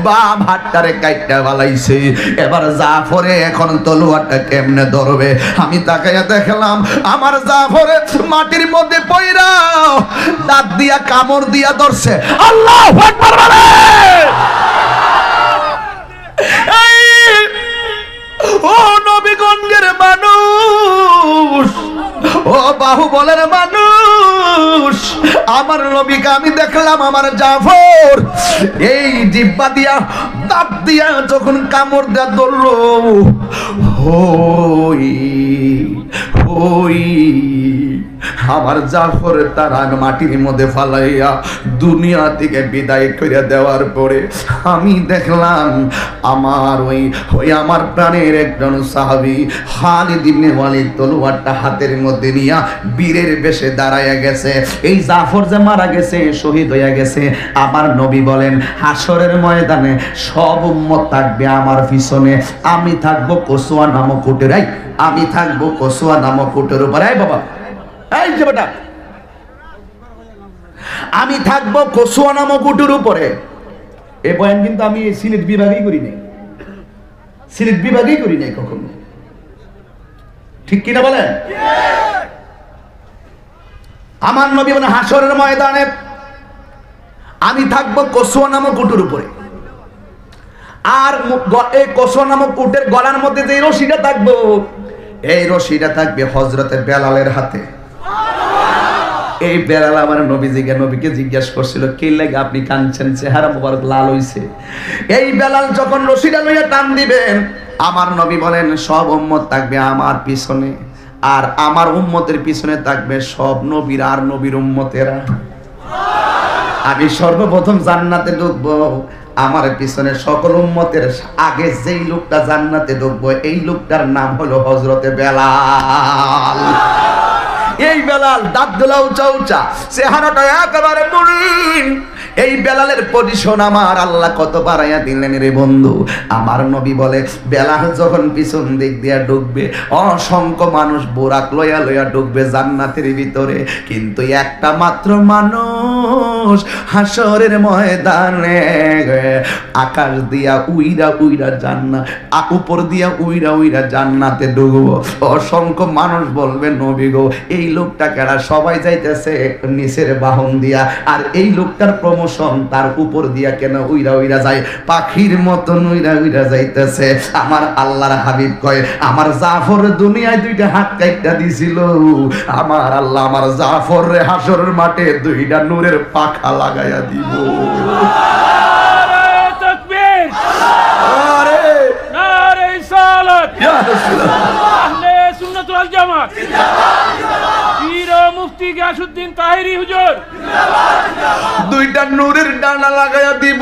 বাম হাতটারে কাইটা ফালাইছে এবার জাফরে এখন তলোয়ারটা কেমনে ধরবে আমি তাকাইয়া দেখলাম আমার জাফরে মাটির মধ্যে পইরা দাঁত দিয়া কামড় দিয়া ধরছে আল্লাহু আকবার বলে ও নবীগণের মানুষ ও বাহুবলের মানুষ আমার নবীকে আমি দেখলাম আমার জাফর এই জিহ্বা দিয়া দাঁত দিয়া যখন কামড় দেয়া ধরলো হই হই আমার জাফর তার আগ মাটির মধ্যে ফালাইয়া দুনিয়া থেকে বিদায় করে দেওয়ার পরে আমি দেখলাম আমার ওই আমার প্রাণের একজন সাহাবী খালিদ ইবনে ওয়ালিদ তলোয়ারটা হাতের মধ্যে নিয়া বীরের বেশে দাঁড়ায়া গেছে এই জাফর যে মারা গেছে শহীদ হইয়া গেছে আমার নবী বলেন হাসরের ময়দানে সব উম্মত থাকবে আমার পিছনে আমি থাকবো কসুয়া নামক উটের আমি থাকবো কসুয়া নামক উটের উপর বাবা এই যে বেটা আমি থাকবো কসুয়া নামক উটের উপরে এই বয়ান কিন্তু আমি সিলেট বিভাগেই করি নাই কখনো ঠিক কিনা বলেন আমার নবী বলেন হাসরের ময়দানে আমি থাকবো কসুয়া নামক উটের উপরে আর এই কসুয়া নামক উটের গলার মধ্যে যে রশিটা থাকবো এই রশিটা থাকবে হযরতে বেলালের হাতে এই বেলাল আমার নবীকে জিজ্ঞাসা করছিল কি লাগে আপনি কাঁদছেন চেহারা মোবারক লাল হইছে এই বেলাল যখন রশিটা লইয়া টান দিবেন আমার নবী বলেন সব উম্মত থাকবে আমার পিছনে আর আমার উম্মতের পিছনে থাকবে সব নবীর আর নবীর উম্মতেরা আমি সর্বপ্রথম জান্নাতে ঢুকবো আমার পিছনে সকল উম্মতের আগে যেই লোকটা জান্নাতে ঢুকবো এই লোকটার নাম হলো হযরতে বেলাল এই বেলাল দাঁত গুলা উঁচা উঁচা চেহারাটা একেবারে মলিন এই বেলালের পজিশন আমার আল্লাহ কত বাড়াইয়া দিলেন রে বন্ধু। আমার নবী বলে বেলাল যখন পিছন দিক দিয়া ঢুকবে অসংখ্য মানুষ বোরাক লইয়া লইয়া ঢুকবে জান্নাতের ভিতরে, কিন্তু একটা মাত্র মানুষ হাসরের ময়দানে আকাশ দিয়া উইরা উইরা জান্নাত, উপর দিয়া উইরা উইরা জান্নাতে ঢুকবো। অসংখ্য মানুষ বলবে নবী গো এই লোকটা কেডা, সবাই যাইতেছে নিচের বাহন দিয়া, আর এই লোকটার প্রমোশন তার উপর দিয়া কেন উইরা উইরা যায়, পাখির মতন উইরা উইরা যাইতেছে। আমার আল্লাহর হাবিব কয় আমার জাফর দুনিয়ায় দুইটা হাত কাইটা দিছিল, আমার আল্লাহ আমার জাফর রে হাসরের মাঠে দুইটা নূরের পাখা লাগাইয়া দিব। নারে তাকবীর, আরে নারে রিসালাত, ইয়া রাসূলুল্লাহ, আহলে সুন্নাত ওয়াল জামাত, পীর ও মুফতি গিয়াসউদ্দিন তাহেরি হুজুর, দুইটা নূরের ডানা লাগাইয়া দিব,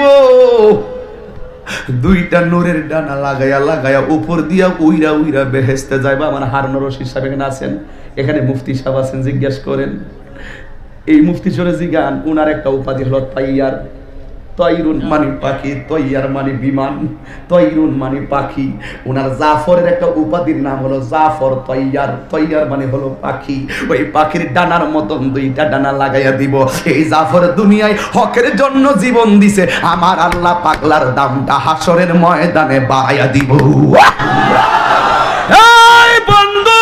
দুইটা নূরের ডানা লাগাইয়া লাগাইয়া উপর দিয়া উইরা উইরা বেহেশতে যাইবা। আমার হারুন রশিদ সাহেব এখানে আছেন, এখানে মুফতি সাহেব আছেন, জিজ্ঞেস করেন এই মুফতি চলে জিগান, উনার একটা উপাধি হলো তাইয়ার। তৈরুন মানে পাখি, তৈয়ার মানে বিমান, তৈরুন মানে পাখি। ওনার জাফরের একটা উপাধির নাম হলো জাফর তৈয়ার, তৈয়ার মানে হলো পাখি। ওই পাখির ডানার মতন দুইটা ডানা লাগাইয়া দিব। এই জাফর দুনিয়ায় হকের জন্য জীবন দিছে, আমার আল্লাহ পাগলার দামটা হাসরের ময়দানে বাড়াইয়া দিব। এই বন্ধু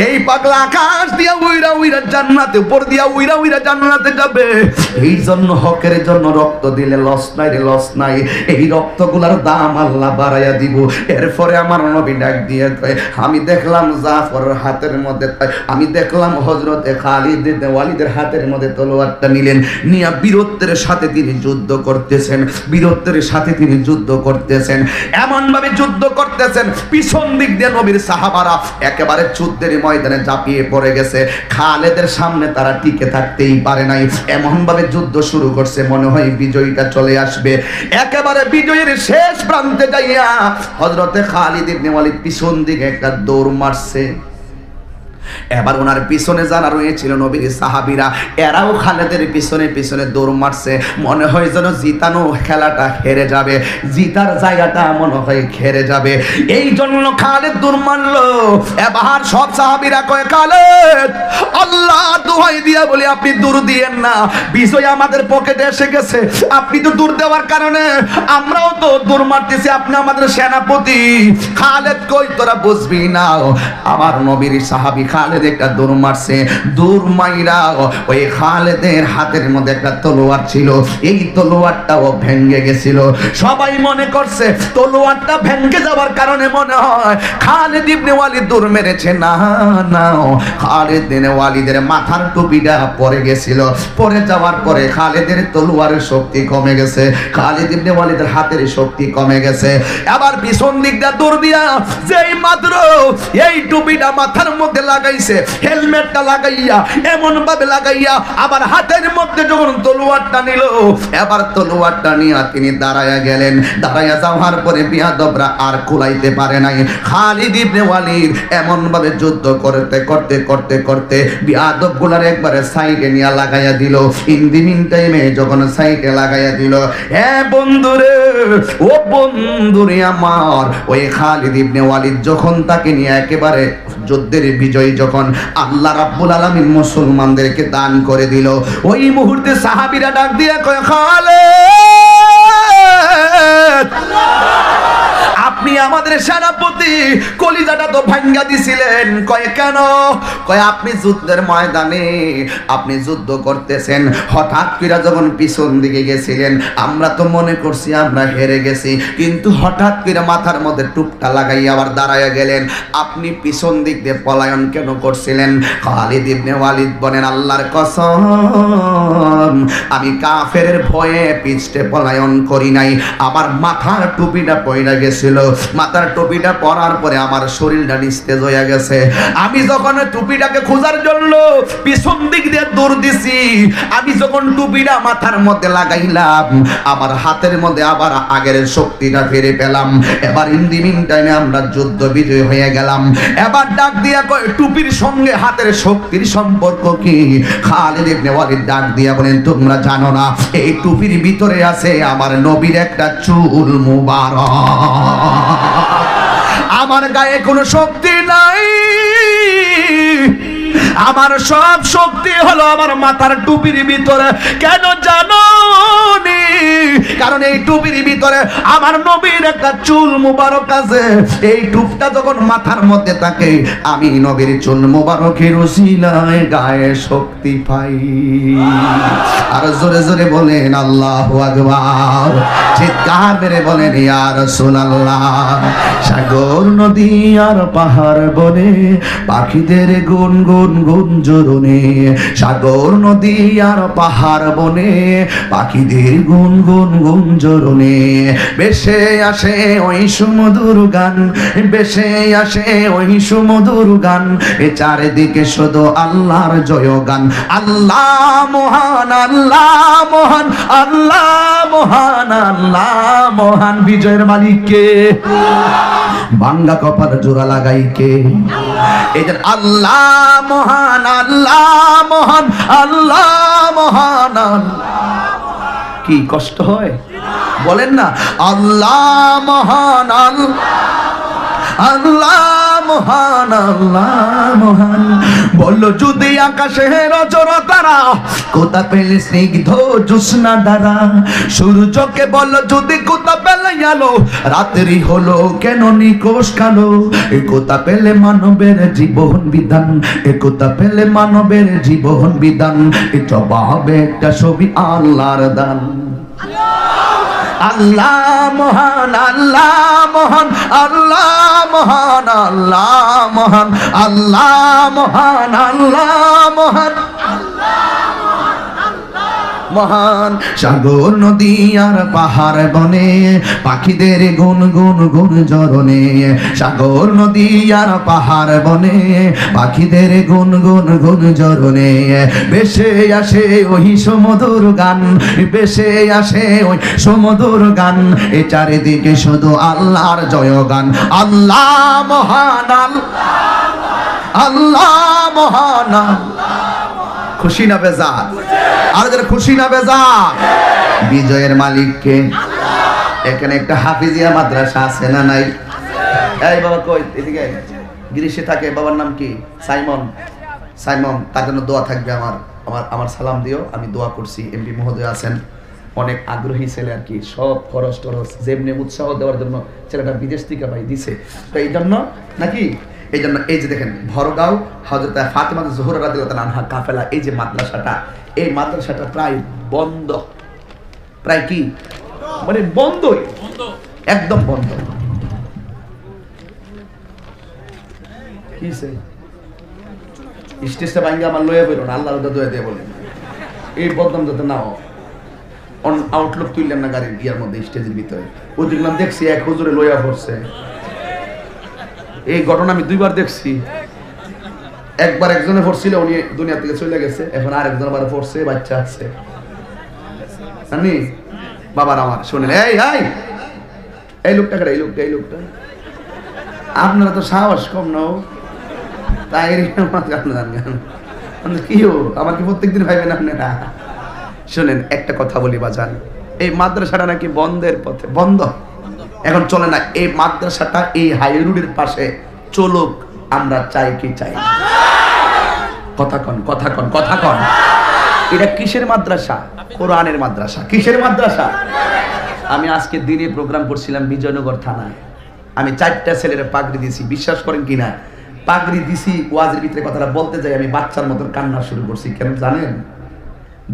এই পাগলা আকাশ দিয়া উইরা উইরা জান্নাতে, উপর দিয়া উইরা উইরা জান্নাতে যাবে। এই জন্য হকের জন্য রক্ত দিলে লস নাই রে, লস নাই। এই রক্তগুলার দাম আল্লাহ বাড়াইয়া দিব। এরপরে আমার নবী ডাক দিয়ে কয় আমি দেখলাম জাফরের হাতের মধ্যে, আমি দেখলাম হযরতে খালিদ ওয়ালিদের হাতের মধ্যে তলোয়ারটা নিলেন, নিয়া বীরত্বের সাথে তিনি যুদ্ধ করতেছেন, বীরত্বের সাথে তিনি যুদ্ধ করতেছেন, এমন ভাবে যুদ্ধ করতেছেন পিছন দিক দিয়ে নবীর সাহাবারা একেবারে যুদ্ধের ময়দানে ঝাঁপিয়ে পড়ে গেছে। খালেদের সামনে তারা টিকে থাকতেই পারে নাই, এমন ভাবে যুদ্ধ শুরু করছে মনে হয় বিজয়ীটা চলে আসবে। একেবারে বিজয়ের শেষ প্রান্তে যাইয়া হযরতে খালিদ ইবনে ওয়ালিদ পিছন দিকে একটা দৌড় মারছে। এবার ওনার পিছনে যারা রয়েছিল নবীর সাহাবীরা, এরাও খালেদের পিছনে পিছনে দৌড় মারছে। মনে হয় যেন জিতানো খেলাটা হেরে যাবে, জিতার জায়গাটা মনে হয় হেরে যাবে। এই জন্য খালেদ দৌড় মারলো। এবার সব সাহাবীরা কয় খালেদ আল্লাহ দোহাই দিয়া বলি আপনি দূর দিয়েন না, বিজয় আমাদের পকেটে এসে গেছে। আপনি তো দূর দেওয়ার কারণে আমরাও তো দৌড় মারতেছি, আপনি আমাদের সেনাপতি। খালেদ কই তোরা বুঝবি না, আমার নবীর সাহাবী খালেদ একটা দৌড় মারছে। দৌড় মাইরা ওই খালেদের হাতের মধ্যে একটা তলোয়ার ছিল, এই তলোয়ারটাও ভেঙে গেছিল। সবাই মনে করছে তলোয়ারটা ভেঙে যাওয়ার কারণে মনে হয় খালেদ ইবনে ওয়ালিদ দৌড় মেরেছে। না না, খালেদ ইবনে ওয়ালিদের মাথার টুপিটা পড়ে গেছিল, পড়ে যাওয়ার পরে খালেদের তলোয়ারের শক্তি কমে গেছে, খালেদ ইবনে ওয়ালিদের হাতের শক্তি কমে গেছে। এবার পিছন দিকটা দৌড় দিয়া যেই মাত্র এই টুপিটা মাথার মধ্যে লাগাইছে, হেলমেটটা লাগাইয়া এমন ভাবে লাগাইয়া আবার হাতের মধ্যে যখন তলোয়ারটা নিল, এবার তলোয়ারটা নিয়ে তিনি দাঁড়ায়া গেলেন। দাঁড়ায়া যাওয়ার পরে বিয়াদবরা আর কুলাইতে পারে নাই। খালিদ ইবনে ওয়ালিদ এমন ভাবে যুদ্ধ করতে করতে করতে করতে বিয়াদবগুলার একবারে সাইডে নিয়ে লাগাইয়া দিল। ইন দি মিন টাইমে যখন সাইডে লাগাইয়া দিল, বন্ধুরে ও বন্ধুরে আমার, ওই খালিদ ইবনে ওয়ালিদ যখন তাকে নিয়ে একেবারে যুদ্ধের বিজয়ী যখন আল্লাহ রাব্বুল আলামিন মুসলমানদেরকে দান করে দিল, ওই মুহূর্তে সাহাবীরা ডাক দিয়ে কয় খালেদ আপনি আমাদের সেনাপতি, কলিজাটা তো ভাঙ্গা দিছিলেন। কয় কেন? কয় আপনি যুদ্ধের ময়দানে আপনি যুদ্ধ করতেছেন, হঠাৎ করে যখন পিছন দিকে গেছিলেন আমরা তো মনে করছি আমরা হেরে গেছি, কিন্তু হঠাৎ করে মাথার মধ্যে টুপটা লাগাই আবার দাঁড়ায়া গেলেন, আপনি পিছন দিক দিয়ে পলায়ন কেন করছিলেন? খালিদ ইবনে ওয়ালিদ বলেন আল্লাহর কসম আমি কাফেরের ভয়ে পিছতে পলায়ন করি নাই, আমার মাথার টুপিটা পয়রা গেছিল, মাথার টুপিটা পরার পরে আমার শরীরটা নিস্তেজ হয়ে গেছে, আমি যখন টুপিটাকে খোঁজার জন্য পিছন দিক দিয়ে দৌড় দিছি, আমি যখন টুপিটা মাথার মধ্যে লাগাইলাম, আমার হাতের মধ্যে আবার আগের শক্তিটা ফিরে পেলাম। এবার ইন দি মিন টাইমে আমরা যুদ্ধ বিজয় হয়ে গেলাম। এবার ডাক দিয়া কয়, টুপির সঙ্গে হাতের শক্তির সম্পর্ক কি? খালিদ ইবনে ওয়ালিদ ডাক দিয়া বলেন, তোমরা জানো না এই টুপির ভিতরে আছে আমার নবীর একটা চুল মুবারক। আমার গায়ে কোনো শক্তি নাই, আমার সব শক্তি হলো আমার মাথার টুপির ভিতরে। কেন জানো নি? কারণ এই টুপির ভিতরে আমার নবীর একটা চুল মুবারক আছে। এই টুপটা যখন মাথার মধ্যে থাকে, আমি নবীর চুল মুবারকের উসিলায় গায়ে শক্তি পাই। আর জোরে জোরে বলেন আল্লাহু আকবার, চিৎকার মেরে বলেন ইয়া রাসূলুল্লাহ। সাগর নদী আর পাহাড় বনে পাখিদের গুনগুন গুঞ্জরণে, সাগর নদী আর পাহাড় বনে পাখিদের গুনগুন গুঞ্জরণে, বেশে আসে ওই সুমধুর গান, বেশে আসে ওই সুমধুর গান, এ চারিদিকে শুধু আল্লাহর জয়গান। আল্লাহ মহান, আল্লাহ মহান, আল্লাহ মহান, আল্লাহ মহান। বিজয়ের মালিক কে? ভাঙ্গা কপাল জোড়া লাগাই কে? এই যে আল্লাহ মহান, আল্লাহ মহান, আল্লাহ মহান। কি কষ্ট হয় বলেন না? আল্লাহ মহান, আল্লাহ মহান, আল্লাহ মহান। বললো যদি আকাশের অজরতারা কোথা পেলে স্নিগ্ধ জ্যোৎস্না দ্বারা, সূর্যকে বললো যদি কোথা পেলে আলো, রাত্রি হলো কেন নিকোষ কালো। এ কোথা পেলে মানবের জীবন বিধান, এ কোথা পেলে মানবের জীবন বিধান, এ জবাবে একটা ছবি আল্লাহর দান। আল্লাহ মহান, আল্লাহ মহান, আল্লাহ মহান, আল্লাহ মহান, আল্লাহ মহান, আল্লাহ মহান, মহান। সাগর নদী আর পাহাড় বনে পাখিদের গুন গুন গুন জরনে, সাগর নদী আর পাহাড় বনে পাখিদের গুন গুন গুন জরনে, বেশে আসে ওই সুমধুর গান, বেশে আসে ওই সুমধুর গান, এ চারিদিকে শুধু আল্লাহর জয়গান। আল্লাহ মহান, আল্লাহ মহান। খুশি না বেজার? আর যারা খুশি না বেজার? বিজয়ের মালিককে। এখানে একটা হাফিজিয়া মাদ্রাসা আছে না নাই? এই বাবা কই এদিকে, গ্রীষ্মে থাকে, বাবার নাম কি? সাইমন। সাইমন, তার জন্য দোয়া থাকবে। আমার সালাম দিও, আমি দোয়া করছি। এমপি মহোদয় আছেন, অনেক আগ্রহী ছেলে আর কি, সব খরচ টরচ যেমনি উৎসাহ দেওয়ার জন্য ছেলেটা বিদেশ থেকে ভাই দিছে, তো এই জন্য নাকি এই জন্য এই যে দেখেন ভরগাঁও হযরত ফাতেমা জোহরা রাদিয়াল্লাহু আনহা কাফেলা, এই যে মাদ্রাসাটা, এই মাদ্রাসাটা প্রায় বন্ধ। প্রায় কি মানে বন্ধই, একদম বন্ধ। কিসে স্টেজটা ভাঙ্গা আমার লয়ে বেরোন, আল্লাহর দোয়া দিয়ে বলেন এই বদনাম যাতে না হয়। আউটলুক তুললেন না গাড়ির ইয়ার মধ্যে, স্টেজের ভিতরে। ওই দেখলাম দেখছি এক হুজুরে লইয়া পড়ছে। এই ঘটনা আমি দুইবার দেখছি। একবার একজনে পড়ছিল, উনি দুনিয়া থেকে চলে গেছে, এখন আরেকজন আবার পড়ছে, বাচ্চা আছে। জানি বাবার আমার শোনেন, এই লোকটা এই লোকটা আপনারা তো সাহস কম নাও, তাই কি আমার কি প্রত্যেকদিন ভাইবেন আপনারা? শোনেন একটা কথা বলি বাজান, এই মাদ্রাসাটা নাকি বন্ধের পথে, বন্ধ এখন চলে না। এই মাদ্রাসাটা এই হাই রোডের পাশে চলুক, আমরা চাই কি চাই? কথা কন। এটা কিসের মাদ্রাসা? কোরআনের মাদ্রাসা। কিসের মাদ্রাসা? আমি আজকে দিনে প্রোগ্রাম করছিলাম বিজয়নগর থানায়, আমি 4টা ছেলের পাগড়ি দিছি, বিশ্বাস করেন কিনা? পাগড়ি দিছি, ওয়াজের ভিতরে কথাটা বলতে যাই আমি বাচ্চার মতন কান্না শুরু করছি। কেন জানেন?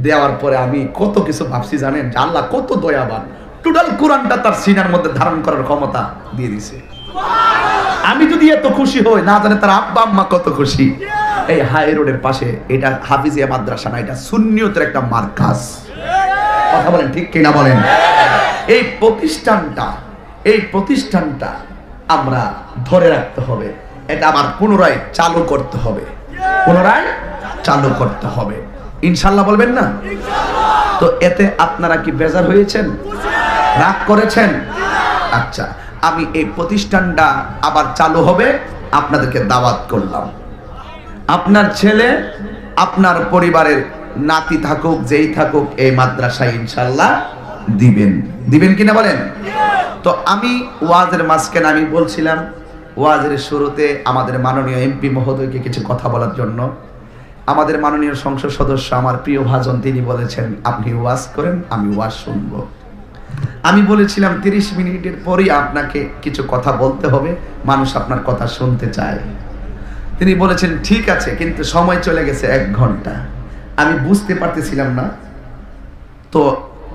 দেওয়ার পরে আমি কত কিছু ভাবছি জানেন, আল্লাহ কত দয়াবান, টোটাল কোরআনটা তার সিনার মধ্যে ধারণ করার ক্ষমতা দিয়ে দিছে। আমি যদি এত খুশি হই, না জানে তার আব্বা আম্মা কত খুশি। এই হাই রোডের পাশে এটা হাফিজিয়া মাদ্রাসা না, এটা সুন্নিয়তের একটা মার্কাজ। কথা বলেন ঠিক কিনা বলেন? এই প্রতিষ্ঠানটা আমরা ধরে রাখতে হবে। এটা আবার পুনরায় চালু করতে হবে, পুনরায় চালু করতে হবে। ইনশাল্লাহ বলবেন না? তো এতে আপনারা কি বেজার হয়েছেন, রাগ করেছেন? আচ্ছা, আমি এই প্রতিষ্ঠানটা আবার চালু হবে আপনাদেরকে দাওয়াত করলাম। আপনার ছেলে, আপনার পরিবারের নাতি থাকুক, যেই থাকুক, এই মাদ্রাসায় ইনশাল্লাহ দিবেন, দিবেন কিনা বলেন? তো আমি ওয়াজের মাঝখানে আমি বলছিলাম ওয়াজের শুরুতে আমাদের মাননীয় এমপি মহোদয়কে কিছু কথা বলার জন্য। আমাদের মাননীয় সংসদ সদস্য, আমার প্রিয় ভাজন, তিনি বলেছেন আপনি ওয়াজ করেন, আমি ওয়াজ শুনবো। আমি বলেছিলাম 30 মিনিটের পরেই আপনাকে কিছু কথা বলতে হবে, মানুষ আপনার কথা শুনতে চায়। তিনি বলেছেন ঠিক আছে, কিন্তু সময় চলে গেছে 1 ঘন্টা। আমি বুঝতে পারতেছিলাম না, তো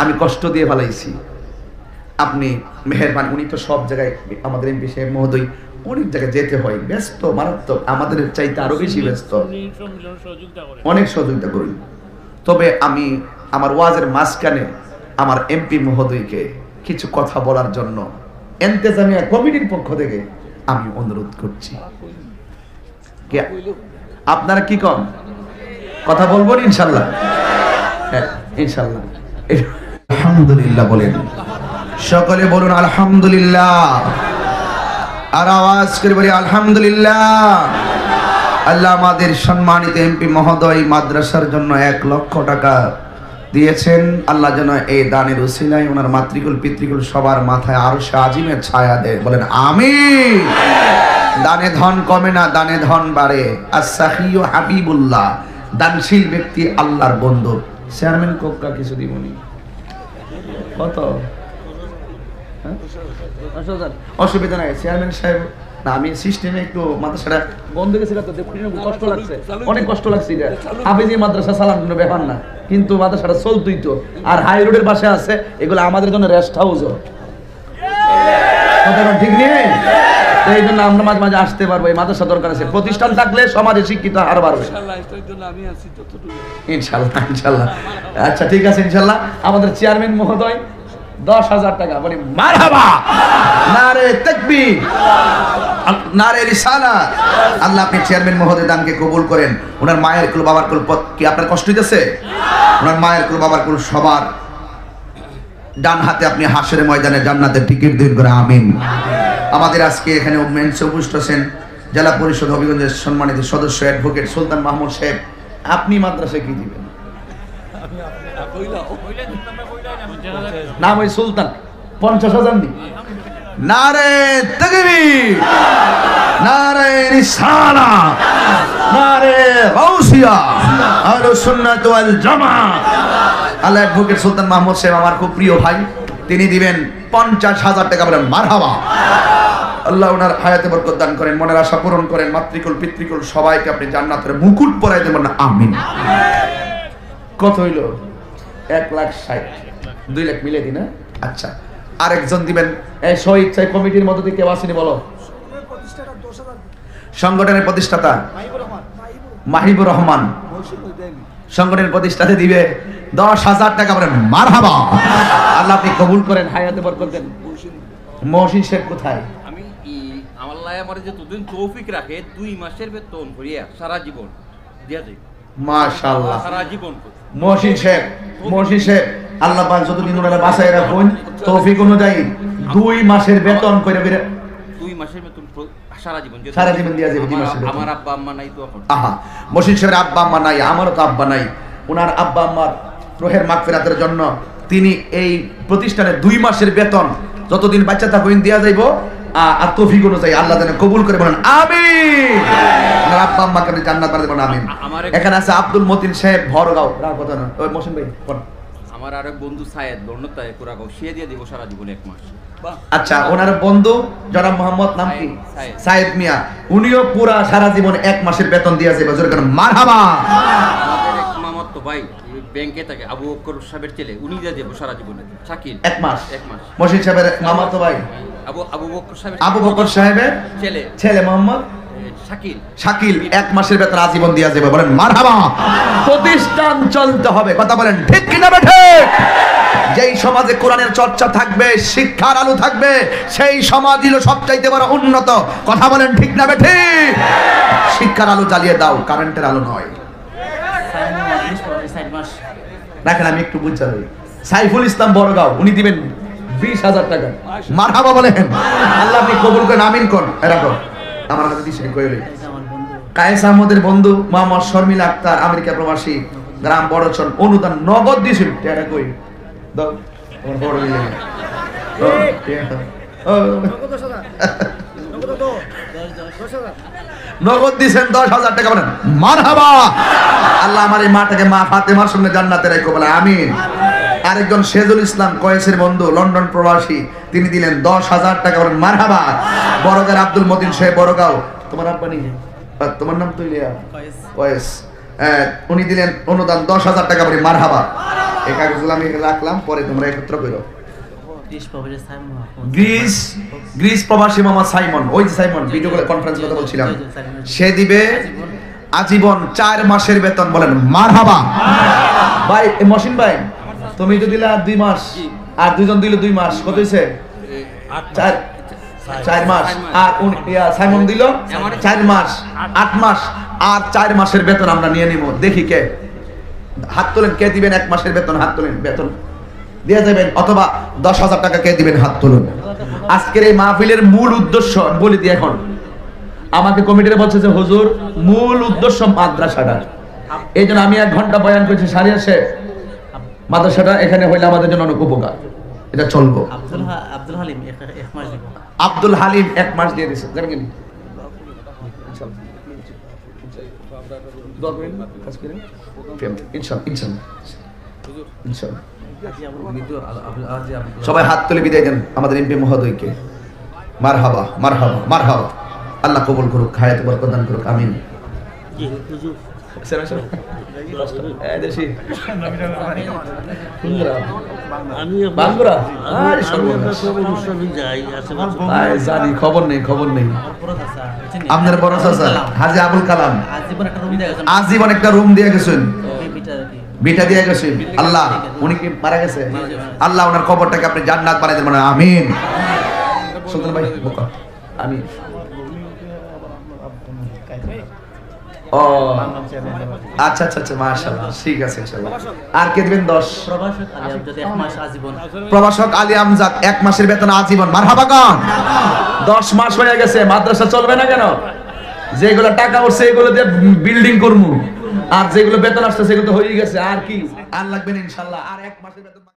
আমি কষ্ট দিয়ে ফেলাইছি। আপনি মেহেরবান, উনি তো সব জায়গায়, আমাদের এমপি সাহেব মহোদয় অনেক জায়গায় যেতে হয়, ব্যস্ত মারাত্মক, আমাদের চাইতে আরো বেশি ব্যস্ত, অনেক সহযোগিতা করুন। তবে আমি আমার ওয়াজের মাঝখানে আমার এমপি মহোদয়কে কিছু কথা বলার জন্য ইন্তেজামিয়া কমিটির পক্ষ থেকে আমি অনুরোধ করছি। আপনারা কি কম কথা বলবেন? ইনশাল্লাহ, হ্যাঁ ইনশাল্লাহ। আলহামদুলিল্লাহ বলেন, সকলে বলুন আলহামদুলিল্লাহ, আর আওয়াজ করে বলি আলহামদুলিল্লাহ। আল্লাহ আমাদের সম্মানিত এমপি মহোদয় মাদ্রাসার জন্য 1 লক্ষ টাকা দিয়েছেন। আল্লাহ যেন এই দানের উসিলায় ওনার মাতৃকুল পিতৃকুল সবার মাথায় আরশে আজিমের ছায়া দেয়, বলেন আমিন। দানে ধন কমে না, দানে ধন বাড়ে। as-sakhiyyu হাবিবুল্লাহ, দানশীল ব্যক্তি আল্লাহর বন্ধু। চেয়ারম্যান কোক্কা কিছু দিবনি, কত? অসুবিধা নাই চেয়ারম্যান সাহেব। না, আমি সিস্টেমে একটু মাদ্রাসাটা বন্ধ গেছিল তো, কষ্ট লাগছে, অনেক কষ্ট লাগছে। হাফেজি মাদ্রাসা চালান কোনো ব্যাপার না, কিন্তু মাদ্রাসাটা চলতই তো। আর হাই রোডের পাশে আছে, এগুলো আমাদের জন্য রেস্ট হাউসও, ঠিক নেই? এই জন্য আমরা মাঝে মাঝে আসতে পারবো। এই মাদ্রাসা দরকার আছে, প্রতিষ্ঠান থাকলে সমাজে শিক্ষিত হার বাড়বে ইনশাল্লাহ, ইনশাল্লাহ। আচ্ছা ঠিক আছে, ইনশাল্লাহ। আমাদের চেয়ারম্যান মহোদয় 10,000 টাকা, বলি মারহাবা, নারে তাকবীর, নারে রিসালাত। আল্লাহ আপনি চেয়ারম্যান মহোদয় দানকে কবুল করেন। ওনার মায়ের কুল বাবার কুল কি আপনার কষ্ট হইতেছে? ওনার মায়ের কুল বাবার কুল সবার ডান হাতে আপনি হাসরের ময়দানে জান্নাতের টিকিট দিন করে আমিন। আমাদের আজকে এখানে মঞ্চে উপস্থিত আছেন জেলা পরিষদ হবিগঞ্জের সম্মানিত সদস্য অ্যাডভোকেট সুলতান মাহমুদ সাহেব। আপনি মাদ্রাসায় কি দিবেন? নাম ওই সুলতান, 50,000 নি। নারে তাকবীর, নারে রিসালাত, নারে গাউসিয়া, আহলুস সুন্নাত ওয়াল জামাত। আল্লাহ অ্যাডভোকেট সুলতান মাহমুদ সাহেব আমার খুব প্রিয় ভাই, তিনি দিবেন 50,000 টাকা, বলেন মারহাবা। আল্লাহ ওনার হায়াতে বরকত দান করেন, মনের আশা পূরণ করেন, মাতৃকুল পিতৃকুল সবাইকে আপনি জান্নাতের মুকুট পরাই দেবেন, আমিন। কত হইল? 1,60,000, 2 লাখ মিলে দিন। আচ্ছা, আরেকজন দিবেন এই স্বইচ্ছায় কমিটির মধ্যে থেকে কেউ আসেনি বলো? সংগঠনের প্রতিষ্ঠাতা মাহিবুর রহমান, সংগঠনের প্রতিষ্ঠাতে দিবে 10,000 টাকা, বলেন মারহাবা। আল্লাহ আপনি কবুল করেন, হায়াতে বরকত দেন। মহসিন শেখ কোথায়? আমি আল্লাহ আমার যে দুদিন তৌফিক রাখে 2 মাসের বেতন করিয়া সারা জীবন দিয়া যাই, মাশাআল্লাহ। সারা জীবন মহসিন শেখ, মহসিন শেখ আল্লাহ পাক যতদিন ওনারা বাঁচায় রাখুন, তৌফিক অনুযায়ী 2 মাসের বেতন করে 2 মাসের বেতন সারা জীবন, সারা জীবন দিয়া যাবে। 2 মাসের বেতন। আমার আব্বা আম্মা নাই তো এখন। আহা, মহসিন শেখের আব্বা আম্মা নাই, আমারও তো আব্বা নাই। ওনার আব্বা আম্মার রোহের মাগফিরাতের জন্য তিনি এই প্রতিষ্ঠানে 2 মাসের বেতন যতদিন বাচ্চা থাকুন দিয়া যাইব। আর তৌফিক অনুযায়ী আল্লাহ যেন কবুল করে, বলেন আমিন। ওনার আব্বা আম্মাকে জান্নাত বানাতে বলেন আমিন। এখানে আছে আব্দুল মতিন সাহেব ভরগাঁও, রাগ কথা না ওই মহসিন ভাই। আমার আরেক বন্ধু সায়েদ বর্ণতায় কুরাগাঁও, সে দিয়ে দিব সারা জীবন 1 মাস। আচ্ছা, ওনার বন্ধু জনাব মোহাম্মদ নাম কি? সাইদ মিয়া, উনিও পুরা সারা জীবন 1 মাসের বেতন দিয়া যাবে, জোরে করেন মারহাবা। আমাদের এক মামাত তো ভাই ব্যাংকে থাকে, আবু বকর সাহেবের ছেলে, উনি দিয়ে দেব সারা জীবনে শাকিল 1 মাস। 1 মাস। মহসিন সাহেবের মামাতো ভাই আবু বকর সাহেবের ছেলে মোহাম্মদ শাকিল 1 মাসের বেতন আজীবন দিয়া যাবে, বলেন মারহাবা। প্রতিষ্ঠান চলতে হবে, কথা বলেন ঠিক কিনা বেঠে? যেই সমাজে কোরআনের চর্চা থাকবে, শিক্ষার আলো থাকবে, সেই সমাজ হলো সবচাইতে বড় উন্নত। কথা বলেন ঠিক না বেঠি? শিক্ষার আলো জ্বালিয়ে দাও, কারেন্টের আলো নয়। দেখেন আমি একটু বুঝতে পারি। সাইফুল ইসলাম বড়গাঁও, উনি দিবেন 20,000 টাকা। মারহাবা বলেন। আল্লাহ আপনি কবুল করেন, আমিন কোন এরকম আমার কাছে দিছেন কইলে। কায়েস আহমদের বন্ধু মোহাম্মদ শর্মিলা আক্তার, আমেরিকা প্রবাসী, গ্রাম বড়চন, অনুদান নগদ দিয়েছেন। এটা কই দাও তোমার বড় মিলে নগদ দিয়েছেন 10,000 টাকা। বলেন মারহাবা। আল্লাহ আমার এই মাটাকে মা ফাতেমার সঙ্গে জান্নাতে রাখো, বলে আমিন। আরেকজন সেজুল ইসলাম কয়েসের বন্ধু, লন্ডন প্রবাসী, তিনি দিলেন 10,000 টাকা। বলেন মারহাবা। বড়গাঁর আব্দুল মতিন সাহেব বড়গাঁও, তোমার আব্বা নেই, তোমার নাম তো ইলিয়া কয়েস, উনি দিলেন অনুদান 10,000 টাকা। বলি মারহাবা। এই কাগজগুলো আমি রাখলাম, পরে তোমরা একত্র করো। গ্রিস প্রবাসী মোহাম্মদ সাইমন, ওই যে সাইমন ভিডিও কনফারেন্স কথা বলছিলাম, সে দিবে আজীবন 4 মাসের বেতন। বলেন মারহাবা। ভাই মহসিন ভাই, তুমি তো দিলা 2 মাস, আর দুইজন দিল 2 মাস, কত হইছে? 4 মাস। আর সাইমন দিল 4 মাস, 8 মাস। আর 4 মাসের বেতন আমরা নিয়ে নিব। দেখি কে হাত তোলেন, কে দিবেন 1 মাসের বেতন? হাত তোলেন, বেতন দিয়ে দেবেন, অথবা 10,000 টাকা কে দিবেন? হাত তুলুন। আজকের এই মাহফিলের মূল উদ্দেশ্য বলি দিই। এখন আমাকে কমিটিতে বলছে যে হুজুর মূল উদ্দেশ্য মাদ্রাসাটা, এই জন্য আমি 1 ঘন্টা বয়ান করেছি। সারিয়া সে মাদ্রাসাটা এখানে হইলে আমাদের জন্য অনেক উপকার, এটা চলবো। আব্দুল হালিম 1 মাস দিয়ে দিয়েছে, জানেন কি? সবাই হাত তুলে বিদায় দেন আমাদের এমপি মহোদয়কে। মারহাবা, মারহাবা, মারহাবা। আল্লাহ কবুল করুক, হায়াত বরকত দান করুক, আমিন। জানি, খবর নেই, খবর নেই। আপনার বড় চাচা হাজী আবুল কালাম আজীবন একটা রুম দিয়ে গেছেন, বিটা দিয়ে গেছেন। আল্লাহ, উনি কি মারা গেছে? আল্লাহ ওনার কবরটাকে আপনি জান্নাত বানাই দেন, আমিন। সুলতান ভাই বোকা, আমিন। ও আচ্ছা আচ্ছা আচ্ছা, মাশাআল্লাহ, ঠিক আছে ইনশাআল্লাহ। আর কে দিবেন? 10। প্রভাষক আলী আমজাদ 1 মাসের বেতন আজীবন। মারহাবা গান। 10 মাস হয়ে গেছে, মাদ্রাসা চলবে না কেন? যেগুলো টাকা উঠছে এগুলো দিয়ে বিল্ডিং করবো, আর যেগুলো বেতন আসছে সেগুলো তো হয়ে গেছে। আর কি আর লাগবে না ইনশাআল্লাহ। আর 1 মাসের বেতন।